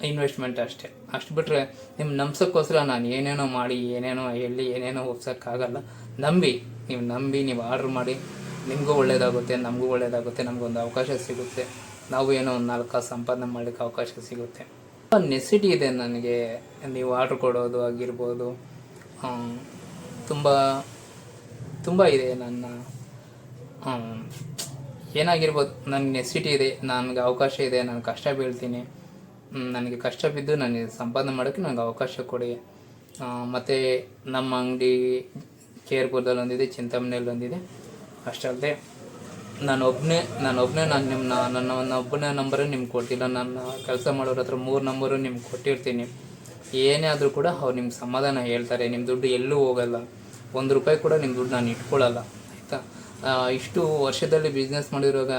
S1: ಇನ್ವೆಸ್ಟ್ಮೆಂಟ್ ಅಷ್ಟೇ. ಅಷ್ಟು ಬಿಟ್ಟರೆ ನಿಮ್ಮ ನಂಬ್ಸೋಕ್ಕೋಸ್ಕರ ನಾನು ಏನೇನೋ ಮಾಡಿ, ಏನೇನೋ ಹೇಳಿ, ಏನೇನೋ ಒಪ್ಸೋಕ್ಕಾಗಲ್ಲ. ನಂಬಿ, ನೀವು ಆರ್ಡ್ರ್ ಮಾಡಿ. ನಿಮಗೂ ಒಳ್ಳೆಯದಾಗುತ್ತೆ, ನಮಗೂ ಒಳ್ಳೆಯದಾಗುತ್ತೆ. ನಮಗೊಂದು ಅವಕಾಶ ಸಿಗುತ್ತೆ. ನಾವು ಏನೋ ಒಂದು 4 ಕಾಸು ಸಂಪಾದನೆ ಮಾಡಲಿಕ್ಕೆ ಅವಕಾಶ ಸಿಗುತ್ತೆ. ನೆಸಿಟಿ ಇದೆ ನನಗೆ. ನೀವು ಆರ್ಡ್ರ್ ಕೊಡೋದು ಆಗಿರ್ಬೋದು, ತುಂಬ ಇದೆ. ನನ್ನ ಏನಾಗಿರ್ಬೋದು, ನನಗೆ ನೆಸಿಟಿ ಇದೆ, ನನಗೆ ಅವಕಾಶ ಇದೆ. ನಾನು ಕಷ್ಟ ಬೀಳ್ತೀನಿ. ನನಗೆ ಕಷ್ಟ ಬಿದ್ದು ನನಗೆ ಸಂಪಾದನೆ ಮಾಡೋಕ್ಕೆ ನನಗೆ ಅವಕಾಶ ಕೊಡಿ. ಮತ್ತು ನಮ್ಮ ಅಂಗಡಿ ಕೇರ್ಪುರದಲ್ಲಿ ಒಂದಿದೆ, ಚಿಂತಾಮಣಿಯಲ್ಲಿ ಒಂದಿದೆ. ಅಷ್ಟಲ್ಲದೆ ನಾನೊಬ್ಬನೇ ನನ್ನೊಬ್ಬನೇ ನಂಬರೇ ನಿಮ್ಗೆ ಕೊಡ್ತಿಲ್ಲ. ನನ್ನ ಕೆಲಸ ಮಾಡೋರ ಹತ್ರ 3 ನಂಬರು ನಿಮ್ಗೆ ಕೊಟ್ಟಿರ್ತೀನಿ. ಏನೇ ಆದರೂ ಕೂಡ ಅವ್ರು ನಿಮ್ಗೆ ಸಮಾಧಾನ ಹೇಳ್ತಾರೆ. ನಿಮ್ಮ ದುಡ್ಡು ಎಲ್ಲೂ ಹೋಗಲ್ಲ. ₹1 ಕೂಡ ನಿಮ್ಮ ದುಡ್ಡು ನಾನು ಇಟ್ಕೊಳ್ಳಲ್ಲ, ಆಯಿತಾ. ಇಷ್ಟು ವರ್ಷದಲ್ಲಿ ಬಿಸ್ನೆಸ್ ಮಾಡಿರುವಾಗ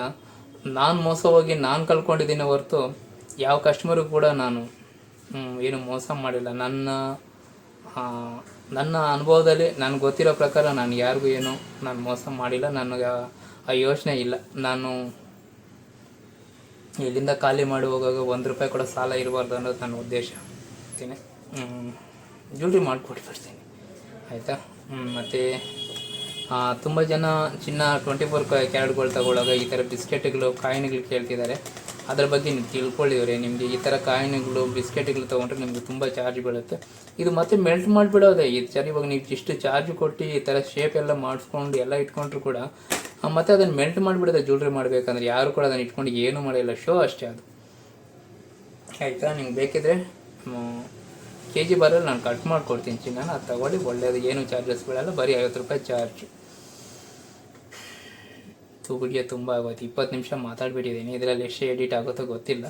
S1: ನಾನು ಮೋಸ ಹೋಗಿ ನಾನು ಕಳ್ಕೊಂಡಿದ್ದೀನಿ ಹೊರತು ಯಾವ ಕಸ್ಟಮರು ಕೂಡ ನಾನು ಏನು ಮೋಸ ಮಾಡಿಲ್ಲ. ನನ್ನ ಅನುಭವದಲ್ಲಿ ನನಗೆ ಗೊತ್ತಿರೋ ಪ್ರಕಾರ ನಾನು ಯಾರಿಗೂ ನಾನು ಮೋಸ ಮಾಡಿಲ್ಲ. ನನಗೆ ಆ ಯೋಚನೆ ಇಲ್ಲ. ನಾನು ಇಲ್ಲಿಂದ ಖಾಲಿ ಮಾಡಿ ಹೋಗುವಾಗ ₹1 ಕೂಡ ಸಾಲ ಇರಬಾರ್ದು ಅನ್ನೋದು ನನ್ನ ಉದ್ದೇಶ. ಜ್ಯುವೆಲ್ರಿ ಮಾಡಿಕೊಟ್ಬಿಡ್ತೀನಿ, ಆಯಿತಾ. ಮತ್ತು ತುಂಬ ಜನ ಚಿನ್ನ 24 ಕ್ಯಾರೆಟ್ಗಳು ತಗೊಳ್ಳೋವಾಗ ಈ ಥರ ಬಿಸ್ಕೆಟ್ಗಳು, ಕಾಯಿನ್ಗಳು ಕೇಳ್ತಿದ್ದಾರೆ. ಅದರ ಬಗ್ಗೆ ನೀವು ತಿಳ್ಕೊಳ್ಳಿವ್ರೆ. ನಿಮಗೆ ಈ ಥರ ಕಾಯಿನ್ಗಳು, ಬಿಸ್ಕೆಟ್ಗಳು ತೊಗೊಂಡ್ರೆ ನಿಮಗೆ ತುಂಬ ಚಾರ್ಜ್ ಬೀಳುತ್ತೆ. ಇದು ಮತ್ತೆ ಮೆಲ್ಟ್ ಮಾಡಿಬಿಡೋದೆ. ಇದು ಸರಿ, ಇವಾಗ ನೀವು ಇಷ್ಟು ಚಾರ್ಜ್ ಕೊಟ್ಟು ಈ ಥರ ಶೇಪ್ ಎಲ್ಲ ಮಾಡಿಸ್ಕೊಂಡು ಎಲ್ಲ ಇಟ್ಕೊಂಡ್ರು ಕೂಡ ಮತ್ತೆ ಅದನ್ನು ಮೆಲ್ಟ್ ಮಾಡಿಬಿಡೋದೆ. ಜ್ಯುವೆಲ್ರಿ ಮಾಡಬೇಕಂದ್ರೆ ಯಾರು ಕೂಡ ಅದನ್ನು ಇಟ್ಕೊಂಡು ಏನೂ ಮಾಡಿಲ್ಲ, ಶೋ ಅಷ್ಟೇ ಅದು, ಆಯಿತಾ. ನಿಮ್ಗೆ ಬೇಕಿದ್ರೆ kg ಬರಲ್ಲ, ನಾನು ಕಟ್ ಮಾಡಿಕೊಡ್ತೀನಿ ಚಿನ್ನ, ಅದು ತಗೊಳ್ಳಿ, ಒಳ್ಳೆಯದು. ಏನು ಚಾರ್ಜಸ್ ಬೀಳಲ್ಲ, ಬರೀ ₹50 ಚಾರ್ಜ್. ವಿಡಿಯೋ ತುಂಬ ಆಗೋಯ್ತು, 20 ನಿಮಿಷ ಮಾತಾಡ್ಬಿಟ್ಟಿದ್ದೀನಿ. ಇದರಲ್ಲಿ ಎಷ್ಟು ಎಡಿಟ್ ಆಗುತ್ತೋ ಗೊತ್ತಿಲ್ಲ.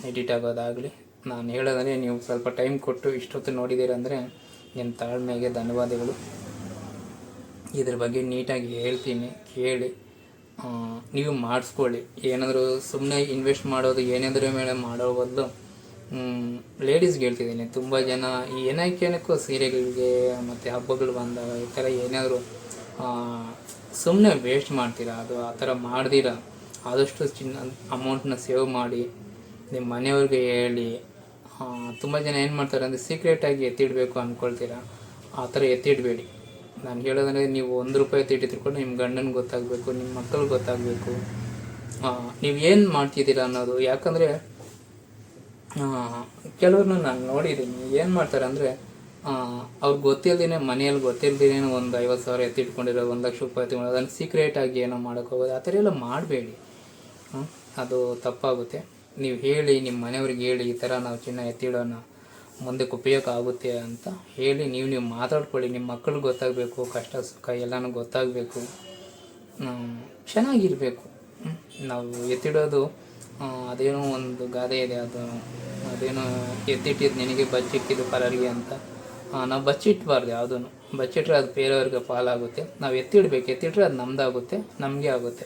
S1: ಎಡಿಟ್ ಆಗೋದಾಗಲಿ. ನಾನು ಹೇಳೋದಂದರೆ, ನೀವು ಸ್ವಲ್ಪ ಟೈಮ್ ಕೊಟ್ಟು ಇಷ್ಟೊತ್ತು ನೋಡಿದ್ದೀರಂದರೆ ನಿಮ್ಮ ತಾಳ್ಮೆಗೆ ಧನ್ಯವಾದಗಳು. ಇದ್ರ ಬಗ್ಗೆ ನೀಟಾಗಿ ಹೇಳ್ತೀನಿ, ಕೇಳಿ ನೀವು ಮಾಡಿಸ್ಕೊಳ್ಳಿ. ಏನಾದರೂ ಸುಮ್ಮನೆ ಇನ್ವೆಸ್ಟ್ ಮಾಡೋದು ಏನಾದರೂ ಮೇಲೆ ಮಾಡೋ ಬದಲು ಲೇಡೀಸ್ಗೆ ಹೇಳ್ತಿದ್ದೀನಿ. ತುಂಬ ಜನ ಏನಕ್ಕೂ ಸೀರೆಗಳಿಗೆ ಮತ್ತು ಹಬ್ಬಗಳು ಬಂದಾಗ ಈ ಥರ ಏನಾದರೂ ಸುಮ್ಮನೆ ವೇಸ್ಟ್ ಮಾಡ್ತೀರಾ. ಅದು ಆ ಥರ ಮಾಡ್ದಿರ ಆದಷ್ಟು ಅಮೌಂಟನ್ನ ಸೇವ್ ಮಾಡಿ ನಿಮ್ಮ ಮನೆಯವ್ರಿಗೆ ಹೇಳಿ. ತುಂಬ ಜನ ಏನು ಮಾಡ್ತಾರೆ ಅಂದರೆ ಸೀಕ್ರೆಟಾಗಿ ಎತ್ತಿಡಬೇಕು ಅಂದ್ಕೊಳ್ತೀರಾ, ಆ ಥರ ಎತ್ತಿಡಬೇಡಿ. ನಾನು ಹೇಳೋದಂದರೆ ನೀವು ₹1 ಎತ್ತಿಟ್ಟಿದ್ರು ಕೂಡ ನಿಮ್ಮ ಗಂಡನಿಗೆ ಗೊತ್ತಾಗಬೇಕು, ನಿಮ್ಮ ಮಕ್ಕಳಿಗೆ ಗೊತ್ತಾಗಬೇಕು ನೀವು ಏನು ಮಾಡ್ತಿದ್ದೀರಾ ಅನ್ನೋದು. ಯಾಕಂದರೆ ಕೆಲವ್ರನ್ನ ನಾನು ನೋಡಿದ್ದೀನಿ, ಏನು ಮಾಡ್ತಾರೆ ಅಂದರೆ ಅವ್ರಿಗೆ ಗೊತ್ತಿಲ್ಲದೇ ಮನೆಯಲ್ಲಿ ಗೊತ್ತಿಲ್ಲದೇ ಒಂದು 50,000 ಎತ್ತಿಟ್ಕೊಂಡಿರೋ, ₹1,00,000 ಎತ್ತಿಕೊಂಡು ಅದನ್ನು ಸೀಕ್ರೆಟಾಗಿ ಏನೋ ಮಾಡೋಕ್ಕೆ ಹೋಗೋದು, ಆ ಥರ ಎಲ್ಲ ಮಾಡಬೇಡಿ. ಅದು ತಪ್ಪಾಗುತ್ತೆ. ನೀವು ಹೇಳಿ, ನಿಮ್ಮ ಮನೆಯವ್ರಿಗೆ ಹೇಳಿ, ಈ ಥರ ನಾವು ಚಿನ್ನ ಎತ್ತಿಡೋಣ, ಮುಂದಕ್ಕೆ ಉಪಯೋಗ ಆಗುತ್ತೆ ಅಂತ ಹೇಳಿ ನೀವು ಮಾತಾಡ್ಕೊಳ್ಳಿ. ನಿಮ್ಮ ಮಕ್ಕಳಿಗೆ ಗೊತ್ತಾಗಬೇಕು, ಕಷ್ಟ ಸುಖ ಎಲ್ಲನೂ ಗೊತ್ತಾಗಬೇಕು, ಚೆನ್ನಾಗಿರಬೇಕು. ನಾವು ಎತ್ತಿಡೋದು ಅದೇನೋ ಒಂದು ಗಾದೆ ಇದೆ, ಅದೇನೋ ಎತ್ತಿಟ್ಟಿದ್ದು ನಿನಗೆ ಬಚ್ಚಿಟ್ಟಿದ್ದು ಪರರಿಗೆ ಅಂತ. ನಾವು ಬಚ್ಚಿಟ್ಬಾರ್ದು ಯಾವುದೂ. ಬಚ್ಚಿಟ್ರೆ ಅದು ಬೇರೆಯವ್ರಿಗೆ ಪಾಲಾಗುತ್ತೆ. ನಾವು ಎತ್ತಿಟ್ರೆ ಅದು ನಮ್ಮದಾಗುತ್ತೆ, ನಮಗೆ ಆಗುತ್ತೆ.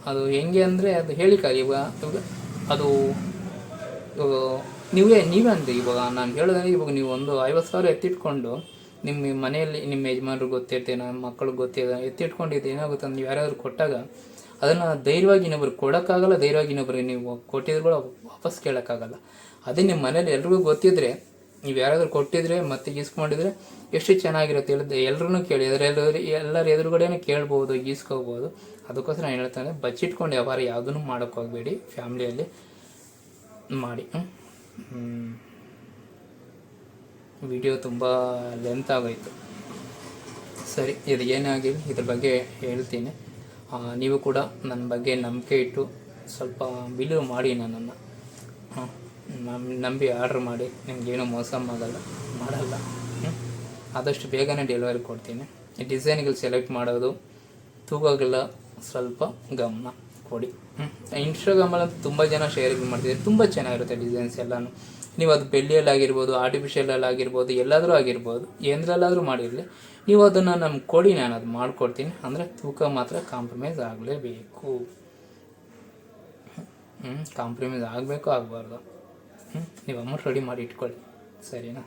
S1: ಅದು ಹೆಂಗೆ ಅಂದರೆ ಅದು ಹೇಳಿಕಾಗಿ ಇವಾಗ ಅದು ನೀವೇ ಅಂದರೆ ಇವಾಗ ನಾನು ಹೇಳೋದಂದ್ರೆ, ಇವಾಗ ನೀವು ಒಂದು 50,000 ಎತ್ತಿಟ್ಕೊಂಡು ನಿಮ್ಮ ಮನೆಯಲ್ಲಿ ನಿಮ್ಮ ಯಜಮಾನ್ರಿಗೆ ಗೊತ್ತಿರ್ತೇನೆ, ನಮ್ಮ ಮಕ್ಕಳಿಗೆ ಗೊತ್ತಿದೆ, ಎತ್ತಿಟ್ಕೊಂಡಿದ್ದು ಏನಾಗುತ್ತೆ ಅಂದ್ರೆ ನೀವು ಯಾರಾದರೂ ಕೊಟ್ಟಾಗ ಅದನ್ನು ಧೈರ್ಯವಾಗಿ ಇನ್ನೊಬ್ರಿಗೆ ಕೊಡೋಕ್ಕಾಗಲ್ಲ, ಧೈರ್ಯವಾಗಿ ಇನ್ನೊಬ್ರಿಗೆ ನೀವು ಕೊಟ್ಟಿದ್ರು ಕೂಡ ವಾಪಸ್ ಕೇಳೋಕ್ಕಾಗಲ್ಲ. ಅದೇ ನಿಮ್ಮ ಮನೇಲಿ ಎಲ್ರಿಗೂ ಗೊತ್ತಿದ್ದರೆ, ನೀವು ಯಾರಾದರೂ ಕೊಟ್ಟಿದ್ರೆ ಮತ್ತೆ ಗೀಸ್ಕೊಂಡಿದ್ರೆ ಎಷ್ಟು ಚೆನ್ನಾಗಿರುತ್ತೆ ಹೇಳಿದೆ. ಎಲ್ಲರೂ ಕೇಳಿ, ಎಲ್ಲರ ಎದುರುಗಡೆನೂ ಕೇಳ್ಬೋದು, ಗೀಸ್ಕೋಬೋದು. ಅದಕ್ಕೋಸ್ಕರ ನಾನು ಹೇಳ್ತಾನೆ, ಬಚ್ಚಿಟ್ಕೊಂಡು ವ್ಯವಹಾರ ಯಾವುದೂ ಮಾಡೋಕ್ಕೆ ಹೋಗಬೇಡಿ, ಫ್ಯಾಮ್ಲಿಯಲ್ಲಿ ಮಾಡಿ. ವಿಡಿಯೋ ತುಂಬ ಲೆಂತ್ ಆಗೋಯ್ತು. ಸರಿ, ಇದು ಏನೇ ಆಗಿರಲಿ ಇದ್ರ ಬಗ್ಗೆ ಹೇಳ್ತೀನಿ. ನೀವು ಕೂಡ ನನ್ನ ಬಗ್ಗೆ ನಂಬಿಕೆ ಇಟ್ಟು ಸ್ವಲ್ಪ ಬಿಲೀವ್ ಮಾಡಿ, ನನ್ನನ್ನು ನಂಬಿ ಆರ್ಡ್ರ್ ಮಾಡಿ. ನಿಮಗೇನು ಮೋಸ ಮಾಡಲ್ಲ. ಆದಷ್ಟು ಬೇಗನೆ ಡೆಲಿವರಿ ಕೊಡ್ತೀನಿ. ಡಿಸೈನ್ಗಳು ಸೆಲೆಕ್ಟ್ ಮಾಡೋದು, ತೂಕಗೆಲ್ಲ ಸ್ವಲ್ಪ ಗಮನ ಕೊಡಿ. ಇನ್ಸ್ಟಾಗ್ರಾಮಲ್ಲಿ ತುಂಬ ಜನ ಶೇರಿಂಗ್ ಮಾಡ್ತಿದ್ದಾರೆ, ತುಂಬ ಚೆನ್ನಾಗಿರುತ್ತೆ ಡಿಸೈನ್ಸ್ ಎಲ್ಲನೂ. ನೀವು ಅದು ಬೆಳ್ಳಿಯಲ್ಲಾಗಿರ್ಬೋದು, ಆರ್ಟಿಫಿಷಿಯಲಲ್ಲಾಗಿರ್ಬೋದು, ಎಲ್ಲಾದರೂ ಆಗಿರ್ಬೋದು, ಏನರಲ್ಲಾದರೂ ಮಾಡಿರಲಿ, ನೀವು ಅದನ್ನು ನಮ್ಗೆ ಕೊಡಿ, ನಾನು ಅದು ಮಾಡಿಕೊಡ್ತೀನಿ. ಅಂದರೆ ತೂಕ ಮಾತ್ರ ಕಾಂಪ್ರಮೈಸ್ ಆಗಲೇಬೇಕು. ಕಾಂಪ್ರಮೈಸ್ ಆಗಬೇಕು, ಆಗಬಾರ್ದು. ನೀವು ಅಮೌಂಟ್ ರೆಡಿ ಮಾಡಿ ಇಟ್ಕೊಳ್ಳಿ, ಸರಿನಾ?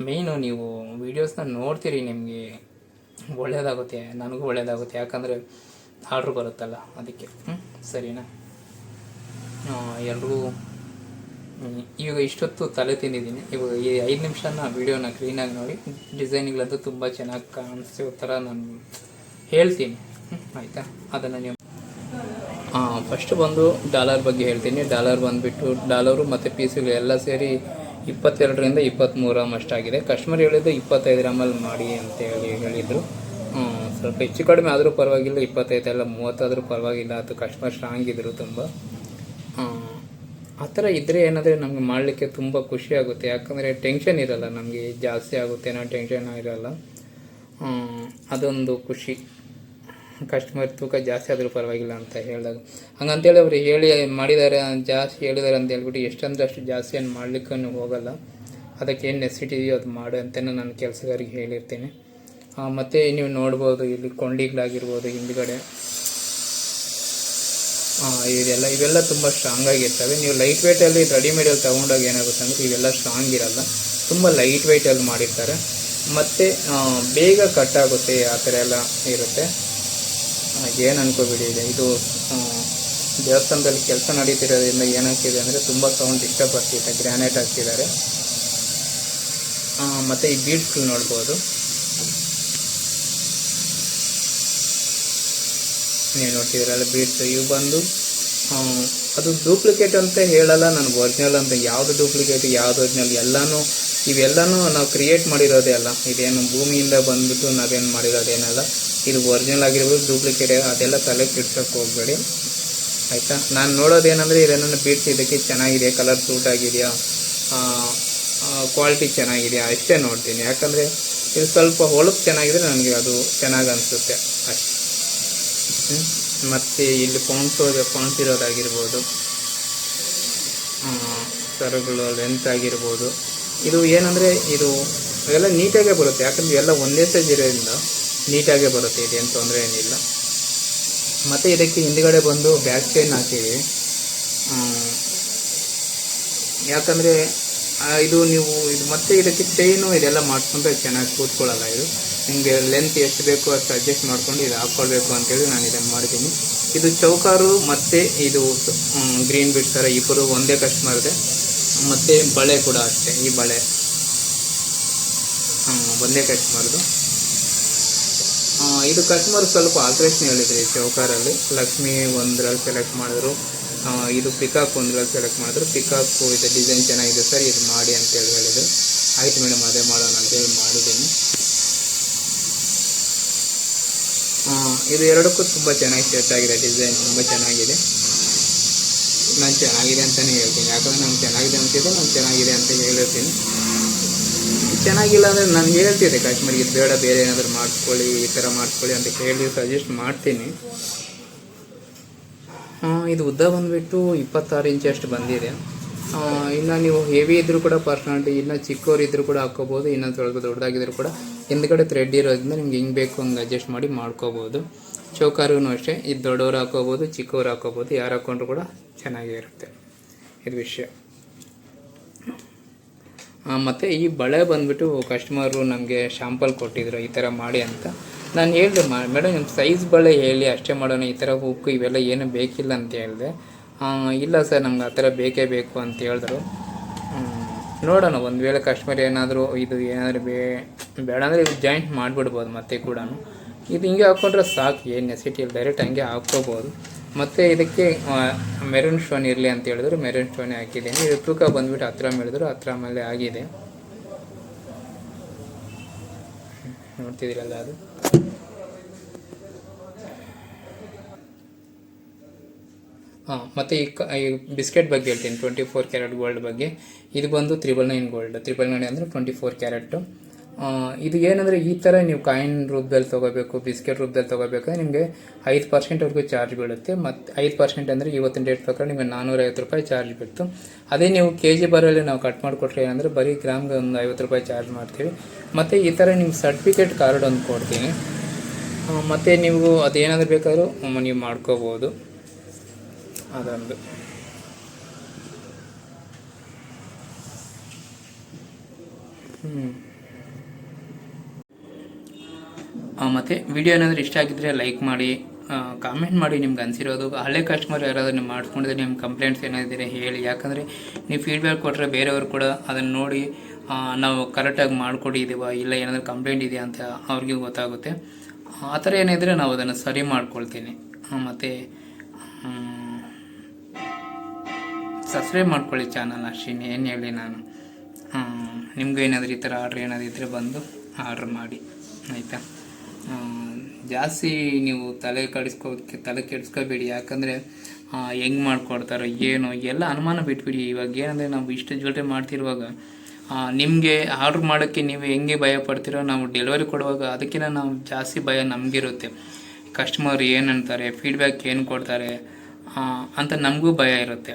S1: ಮೇಯ್ನು ನೀವು ವೀಡಿಯೋಸ್ನ ನೋಡ್ತೀರಿ, ನಿಮಗೆ ಒಳ್ಳೆಯದಾಗುತ್ತೆ, ನನಗೂ ಒಳ್ಳೆಯದಾಗುತ್ತೆ. ಯಾಕಂದರೆ ಆರ್ಡ್ರ್ ಬರುತ್ತಲ್ಲ, ಅದಕ್ಕೆ. ಸರಿನಾ? ಎಲ್ರಿಗೂ ಇವಾಗ ಇಷ್ಟೊತ್ತು ತಲೆ ತಿಂದಿದ್ದೀನಿ. ಇವಾಗ ಈ 5 ನಿಮಿಷನ ವೀಡಿಯೋನ ಕ್ಲೀನಾಗಿ ನೋಡಿ. ಡಿಸೈನ್ಗಳಂತೂ ತುಂಬ ಚೆನ್ನಾಗಿ ಕಾಣಿಸೋ ಥರ ನಾನು ಹೇಳ್ತೀನಿ, ಆಯಿತಾ? ಅದನ್ನು ನೀವು ಫಸ್ಟ್ ಬಂದು ಡಾಲರ್ ಬಗ್ಗೆ ಹೇಳ್ತೀನಿ. ಡಾಲರ್ ಬಂದುಬಿಟ್ಟು ಡಾಲರು ಮತ್ತು ಪೀಸುಗಳು ಎಲ್ಲ ಸೇರಿ 22ರಿಂದ 23 ಗ್ರಾಮ್ ಅಷ್ಟಾಗಿದೆ. ಕಸ್ಟಮರ್ ಹೇಳಿದ್ದು 25 ಗ್ರಾಮಲ್ಲಿ ಮಾಡಿ ಅಂತೇಳಿ ಹೇಳಿದರು. ಸ್ವಲ್ಪ ಹೆಚ್ಚು ಕಡಿಮೆ ಆದರೂ ಪರವಾಗಿಲ್ಲ, 25 ಅಲ್ಲ 30 ಆದರೂ ಪರವಾಗಿಲ್ಲ. ಅದು ಕಸ್ಟಮರ್ ಸ್ಟ್ರಾಂಗ್ ಇದ್ದರು ತುಂಬ. ಆ ಥರ ಇದ್ದರೆ ಏನಂದರೆ ನಮಗೆ ಮಾಡಲಿಕ್ಕೆ ತುಂಬ ಖುಷಿ ಆಗುತ್ತೆ. ಯಾಕಂದರೆ ಟೆನ್ಷನ್ ಇರೋಲ್ಲ, ನಮಗೆ ಜಾಸ್ತಿ ಆಗುತ್ತೆ ಅನ್ನೋ ಟೆನ್ಷನ್ ಇರೋಲ್ಲ. ಅದೊಂದು ಖುಷಿ. ಕಸ್ಟಮರ್ ತೂಕ ಜಾಸ್ತಿ ಆದರೂ ಪರವಾಗಿಲ್ಲ ಅಂತ ಹೇಳಿದಾಗ, ಹಂಗಂತೇಳಿ ಅವರು ಮಾಡಿದ್ದಾರೆ, ಜಾಸ್ತಿ ಹೇಳಿದ್ದಾರೆ ಅಂತ ಹೇಳ್ಬಿಟ್ಟು ಎಷ್ಟಂದ್ರೆ ಅಷ್ಟು ಜಾಸ್ತಿ ಏನು ಮಾಡಲಿಕ್ಕೂ ಹೋಗಲ್ಲ. ಅದಕ್ಕೆ ಏನು ನೆಸಿಟಿ ಇದೆಯೋ ಅದು ಮಾಡು ಅಂತಲೇ ನಾನು ಕೆಲಸಗಾರಿಗೆ ಹೇಳಿರ್ತೀನಿ. ಮತ್ತು ನೀವು ನೋಡ್ಬೋದು, ಇಲ್ಲಿ ಕೊಂಡಿಗಳಾಗಿರ್ಬೋದು ಹಿಂದ್ಗಡೆ ಇವೆಲ್ಲ ತುಂಬ ಸ್ಟ್ರಾಂಗ್ ಆಗಿರ್ತವೆ. ನೀವು ಲೈಟ್ ವೆಯ್ಟಲ್ಲಿ ರೆಡಿಮೇಡಲ್ಲಿ ತೊಗೊಂಡಾಗ ಏನಾಗುತ್ತೆ ಅಂದರೆ ಇವೆಲ್ಲ ಸ್ಟ್ರಾಂಗ್ ಇರಲ್ಲ, ತುಂಬ ಲೈಟ್ ವೆಯ್ಟಲ್ಲಿ ಮಾಡಿರ್ತಾರೆ. ಮತ್ತು ಬೇಗ ಕಟ್ ಆಗುತ್ತೆ, ಆ ಥರ ಎಲ್ಲ ಇರುತ್ತೆ. ಏನು ಅನ್ಕೋಬೇಡಿ. ಇದು ದೇವಸ್ಥಾನದಲ್ಲಿ ಕೆಲಸ ನಡೀತಿರೋದ್ರಿಂದ ಏನಾಗ್ತಿದೆ ಅಂದರೆ ತುಂಬ ಸೌಂಡ್ ಡಿಸ್ಟರ್ಬ್ ಆಗ್ತಿದೆ. ಗ್ರಾನೈಟ್ ಹಾಕ್ತಿದ್ದಾರೆ. ಮತ್ತು ಈ ಬೀಡ್ಸ್ಗಳು ನೋಡ್ಬೋದು, ನೀವು ನೋಡ್ತಿದ್ದೀರಲ್ಲ ಬೀಡ್ಸ್. ಇವು ಬಂದು ಅದು ಡೂಪ್ಲಿಕೇಟ್ ಅಂತ ಹೇಳಲ್ಲ, ನನಗೆ ಒರಿಜಿನಲ್ ಅಂತ. ಯಾವುದು ಡೂಪ್ಲಿಕೇಟ್, ಯಾವುದು ಒರಿಜಿನಲ್, ಇವೆಲ್ಲನೂ ನಾವು ಕ್ರಿಯೇಟ್ ಮಾಡಿರೋದೇ ಅಲ್ಲ. ಇದೇನು ಭೂಮಿಯಿಂದ ಬಂದುಬಿಟ್ಟು ನಾವೇನು ಮಾಡಿರೋದೇನಲ್ಲ. ಇದು ಒರಿಜಿನಲ್ ಆಗಿರ್ಬೋದು, ಡೂಪ್ಲಿಕೇಟ್ ಅದೆಲ್ಲ ತಲೆ ಕೆಡ್ಸೋಕ್ಕೆ ಹೋಗಬೇಡಿ, ಆಯಿತಾ? ನಾನು ನೋಡೋದೇನೆಂದರೆ ಇದೇನೋ ಬೀಡ್ಸ್ ಇದಕ್ಕೆ ಚೆನ್ನಾಗಿದೆ, ಕಲರ್ ಸೂಟ್ ಆಗಿದೆಯಾ, ಕ್ವಾಲಿಟಿ ಚೆನ್ನಾಗಿದೆಯಾ ಅಷ್ಟೇ ನೋಡ್ತೀನಿ. ಯಾಕಂದರೆ ಇದು ಸ್ವಲ್ಪ ಹೊಳಪು ಚೆನ್ನಾಗಿದ್ರೆ ನನಗೆ ಅದು ಚೆನ್ನಾಗಿ ಅನಿಸುತ್ತೆ ಅಷ್ಟೇ. ಮತ್ತು ಇಲ್ಲಿ ಪೌಂಡ್ಸ್ ಇರೋದಾಗಿರ್ಬೋದು, ಸರಗಳು ಲೆಂತ್ ಆಗಿರ್ಬೋದು. ಇದು ಏನಂದರೆ ಇವೆಲ್ಲ ನೀಟಾಗೇ ಬರುತ್ತೆ. ಯಾಕಂದರೆ ಇವೆಲ್ಲ ಒಂದೇ ಸೈಜ್ ಇರೋದ್ರಿಂದ ನೀಟಾಗೇ ಬರುತ್ತೆ, ಇದೇನು ತೊಂದರೆ ಏನಿಲ್ಲ. ಮತ್ತು ಇದಕ್ಕೆ ಹಿಂದ್ಗಡೆ ಬಂದು ಬ್ಯಾಕ್ ಚೈನ್ ಹಾಕಿವಿ. ಯಾಕಂದರೆ ಇದು ನೀವು ಇದು ಮತ್ತೆ ಇದಕ್ಕೆ ಚೈನು ಇದೆಲ್ಲ ಮಾಡ್ಕೊಂಡ್ರೆ ಚೆನ್ನಾಗಿ ಕೂತ್ಕೊಳ್ಳಲ್ಲ. ಇದು ನಿಮಗೆ ಲೆಂತ್ ಎಷ್ಟು ಬೇಕೋ ಅಷ್ಟು ಅಡ್ಜಸ್ಟ್ ಮಾಡ್ಕೊಂಡು ಇದು ಹಾಕ್ಕೊಳ್ಬೇಕು ಅಂತೇಳಿ ನಾನು ಇದನ್ನು ಮಾಡಿದ್ದೀನಿ. ಇದು ಚೌಕಾರು ಮತ್ತು ಇದು ಗ್ರೀನ್ ಬಿಟ್ ಥರ ಇಬ್ಬರು ಒಂದೇ ಕಸ್ಟಮರ್ ಇದೆ. ಮತ್ತು ಬಳೆ ಕೂಡ ಅಷ್ಟೇ, ಈ ಬಳೆ ಒಂದೇ ಕಸ್ಟಮರ್ದು. ಇದು ಕಸ್ಟಮರ್ ಸ್ವಲ್ಪ ಆಲ್ಟ್ರೇಷನ್ ಹೇಳಿದ್ರು ಈ ಚೌಕಾರಲ್ಲಿ. ಲಕ್ಷ್ಮಿ ಒಂದರಲ್ಲಿ ಸೆಲೆಕ್ಟ್ ಮಾಡಿದ್ರು, ಇದು ಪಿಕಾಕ್ ಒಂದರಲ್ಲಿ ಸೆಲೆಕ್ಟ್ ಮಾಡಿದ್ರು. ಪಿಕಾಕು ಇದು ಡಿಸೈನ್ ಚೆನ್ನಾಗಿದೆ ಸರ್, ಇದು ಮಾಡಿ ಅಂತೇಳಿ ಹೇಳಿದ್ರು. ಆಯ್ತು ಮೇಡಮ್ ಅದೇ ಮಾಡೋಣ ಅಂತೇಳಿ ಮಾಡಿದ್ದೀನಿ. ಇದು ಎರಡಕ್ಕೂ ತುಂಬ ಚೆನ್ನಾಗಿ ಸೆಟ್ ಆಗಿದೆ, ಡಿಸೈನ್ ತುಂಬ ಚೆನ್ನಾಗಿದೆ. ನಾನು ಚೆನ್ನಾಗಿದೆ ಅಂತಲೇ ಹೇಳ್ತೀನಿ, ಯಾಕಂದರೆ ನಾನು ಚೆನ್ನಾಗಿದೆ ಅಂತಿದ್ದೆ, ನಾನು ಚೆನ್ನಾಗಿದೆ ಅಂತ ಹೇಳಿರ್ತೀನಿ. ಚೆನ್ನಾಗಿಲ್ಲ ಅಂದರೆ ನಾನು ಹೇಳ್ತಿದ್ದೆ ಕಸ್ಟಮರ್ಗೆ ಇದು ಬೇಡ, ಬೇರೆ ಏನಾದರೂ ಮಾಡಿಸ್ಕೊಳ್ಳಿ, ಈ ಥರ ಮಾಡಿಸ್ಕೊಳ್ಳಿ ಅಂತ ಹೇಳಿ ಸಜೆಸ್ಟ್ ಮಾಡ್ತೀನಿ. ಇದು ಉದ್ದ ಬಂದುಬಿಟ್ಟು 26 ಇಂಚ್ ಅಷ್ಟು ಬಂದಿದೆ. ಇನ್ನು ನೀವು ಹೆವಿ ಇದ್ದರೂ ಕೂಡ ಪರ್ಸನಾಲಿಟಿ, ಇನ್ನು ಚಿಕ್ಕವ್ರು ಇದ್ದರೂ ಕೂಡ ಹಾಕ್ಕೋಬೋದು, ಇನ್ನು ಸ್ವಲ್ಪ ದೊಡ್ಡದಾಗಿದ್ದರೂ ಕೂಡ ಹಿಂದ್ಗಡೆ ಥ್ರೆಡ್ ಇರೋದ್ರಿಂದ ನಿಮ್ಗೆ ಹಿಂಗೆ ಬೇಕು ಹಂಗೆ ಅಡ್ಜಸ್ಟ್ ಮಾಡಿ ಮಾಡ್ಕೋಬೋದು. ಚೌಕಾರೂ ಅಷ್ಟೇ, ಇದು ದೊಡ್ಡವ್ರು ಹಾಕ್ಕೋಬೋದು, ಚಿಕ್ಕವ್ರು ಹಾಕ್ಕೋಬೋದು, ಯಾರು ಹಾಕ್ಕೊಂಡ್ರು ಕೂಡ ಚೆನ್ನಾಗೇ ಇರುತ್ತೆ. ಇದು ವಿಷಯ. ಮತ್ತು ಈ ಬಳೆ ಬಂದುಬಿಟ್ಟು ಕಸ್ಟಮರು ನಮಗೆ ಶಾಂಪಲ್ ಕೊಟ್ಟಿದ್ರು ಈ ಥರ ಮಾಡಿ ಅಂತ. ನಾನು ಹೇಳಿದೆ ಮೇಡಮ್ ನಿಮ್ಮ ಸೈಜ್ ಬಳೆ ಹೇಳಿ ಅಷ್ಟೇ ಮಾಡೋಣ, ಈ ಥರ ಹುಕ್ಕು ಇವೆಲ್ಲ ಏನೂ ಬೇಕಿಲ್ಲ ಅಂತ ಹೇಳಿದೆ. ಇಲ್ಲ ಸರ್ ನಮ್ಗೆ ಆ ಥರ ಬೇಕೇ ಬೇಕು ಅಂತ ಹೇಳಿದ್ರು. ನೋಡೋಣ, ಒಂದು ವೇಳೆ ಕಸ್ಟಮರ್ ಏನಾದರೂ ಇದು ಏನಾದರೂ ಬೇಡ ಅಂದರೆ ಇದು ಜಾಯಿಂಟ್ ಮಾಡಿಬಿಡ್ಬೋದು ಮತ್ತೆ ಕೂಡ. ಇದು ಹಿಂಗೆ ಹಾಕ್ಕೊಂಡ್ರೆ ಸಾಕು, ಏನು ನೆಸಿಟಿ ಇಲ್ಲ, ಡೈರೆಕ್ಟ್ ಹಂಗೆ ಹಾಕ್ಕೋಬೋದು. ಮತ್ತು ಇದಕ್ಕೆ ಮೆರೂನ್ ಸ್ಟೋನ್ ಇರಲಿ ಅಂತ ಹೇಳಿದ್ರು, ಮೆರೂನ್ ಸ್ಟೋನೇ ಹಾಕಿದ್ದೀನಿ. ಇದು ತೂಕ ಬಂದುಬಿಟ್ಟು 10 ಗ್ರಾಮ್ ಹೇಳಿದ್ರು, 10 ಗ್ರಾಮಲ್ಲೇ ಆಗಿದೆ. ನೋಡ್ತಿದ್ದೀರಲ್ಲ ಅದು. ಮತ್ತು ಈ ಬಿಸ್ಕೆಟ್ ಬಗ್ಗೆ ಹೇಳ್ತೀನಿ, 24 ಕ್ಯಾರೆಟ್ ಗೋಲ್ಡ್ ಬಗ್ಗೆ. ಇದು ಬಂದು 999 ಗೋಲ್ಡ್, 999 ಅಂದರೆ 24 ಕ್ಯಾರೆಟು. ಇದು ಏನಂದರೆ ಈ ಥರ ನೀವು ಕಾಯಿನ್ ರೂಪದಲ್ಲಿ ತೊಗೋಬೇಕು, ಬಿಸ್ಕೆಟ್ ರೂಪದಲ್ಲಿ ತೊಗೋಬೇಕಾದ್ರೆ ನಿಮಗೆ 5% ಚಾರ್ಜ್ ಬೀಳುತ್ತೆ. ಮತ್ತು 5% ಅಂದರೆ ಇವತ್ತಿನ ಡೇಟ್ ಪ್ರಕಾರ ನಿಮಗೆ 450 ರೂಪಾಯಿ ಚಾರ್ಜ್ ಬಿಡ್ತು. ಅದೇ ನೀವು kg ಬರಲ್ಲಿ ನಾವು ಕಟ್ ಮಾಡಿಕೊಟ್ರೆ ಏನಂದರೆ ಬರೀ ಗ್ರಾಮ್ಗೆ ಒಂದು 50 ರೂಪಾಯಿ ಚಾರ್ಜ್ ಮಾಡ್ತೀವಿ. ಮತ್ತು ಈ ಥರ ನಿಮ್ಗೆ ಸರ್ಟಿಫಿಕೇಟ್ ಕಾರ್ಡ್ ಒಂದು ಕೊಡ್ತೀನಿ. ಮತ್ತು ನೀವು ಅದೇನಾದರೂ ಬೇಕಾದ್ರೂ ನೀವು ಮಾಡ್ಕೋಬೋದು. ಅದೊಂದು ಮತ್ತು ವಿಡಿಯೋ ಏನಾದರೂ ಇಷ್ಟ ಆಗಿದ್ದರೆ ಲೈಕ್ ಮಾಡಿ, ಕಾಮೆಂಟ್ ಮಾಡಿ ನಿಮ್ಗೆ ಅನಿಸಿರೋದು. ಹಳೆ ಕಸ್ಟಮರ್ ಯಾರಾದರೂ ನೀವು ಮಾಡ್ಕೊಂಡಿದ್ರೆ ನಿಮ್ಮ ಕಂಪ್ಲೇಂಟ್ಸ್ ಏನಾದಿದೆ ಹೇಳಿ. ಯಾಕಂದರೆ ನೀವು ಫೀಡ್ಬ್ಯಾಕ್ ಕೊಟ್ಟರೆ ಬೇರೆಯವರು ಕೂಡ ಅದನ್ನು ನೋಡಿ ನಾವು ಕರೆಕ್ಟಾಗಿ ಮಾಡಿಕೊಟ್ಟಿದ್ದೀವ ಇಲ್ಲ ಏನಾದರೂ ಕಂಪ್ಲೇಂಟ್ ಇದೆಯಾ ಅಂತ ಅವ್ರಿಗೆ ಗೊತ್ತಾಗುತ್ತೆ. ಆ ಥರ ಏನಿದ್ರೆ ನಾವು ಅದನ್ನು ಸರಿ ಮಾಡ್ಕೊಳ್ತೀನಿ. ಮತ್ತು ಸಬ್ಸ್ಕ್ರೈಬ್ ಮಾಡ್ಕೊಳ್ಳಿ ಚಾನಲ್, ಅಷ್ಟೇ ಏನು ಹೇಳಿ ನಾನು. ನಿಮಗೂ ಏನಾದರೂ ಈ ಥರ ಆರ್ಡ್ರ್ ಏನಾದರೂ ಇದ್ದರೆ ಬಂದು ಆರ್ಡ್ರ್ ಮಾಡಿ, ಆಯಿತಾ. ಜಾಸ್ತಿ ನೀವು ತಲೆ ಕೆಡಿಸ್ಕೋಬೇಡಿ. ಯಾಕಂದರೆ ಹೆಂಗೆ ಮಾಡಿಕೊಡ್ತಾರೋ ಏನೋ ಎಲ್ಲ ಅನುಮಾನ ಬಿಟ್ಬಿಡಿ. ಇವಾಗ ಏನಂದರೆ ನಾವು ಇಷ್ಟು ಜ್ಯುವೆಲ್ರಿ ಮಾಡ್ತಿರುವಾಗ ನಿಮಗೆ ಆರ್ಡ್ರ್ ಮಾಡೋಕ್ಕೆ ನೀವು ಹೆಂಗೆ ಭಯ ಪಡ್ತೀರೋ, ನಾವು ಡೆಲಿವರಿ ಕೊಡುವಾಗ ಅದಕ್ಕಿಂತ ನಾವು ಜಾಸ್ತಿ ಭಯ ನಮಗಿರುತ್ತೆ. ಕಸ್ಟಮರ್ ಏನು ಅಂತಾರೆ, ಫೀಡ್ಬ್ಯಾಕ್ ಏನು ಕೊಡ್ತಾರೆ ಅಂತ ನಮಗೂ ಭಯ ಇರುತ್ತೆ,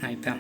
S1: ಆಯಿತಾ.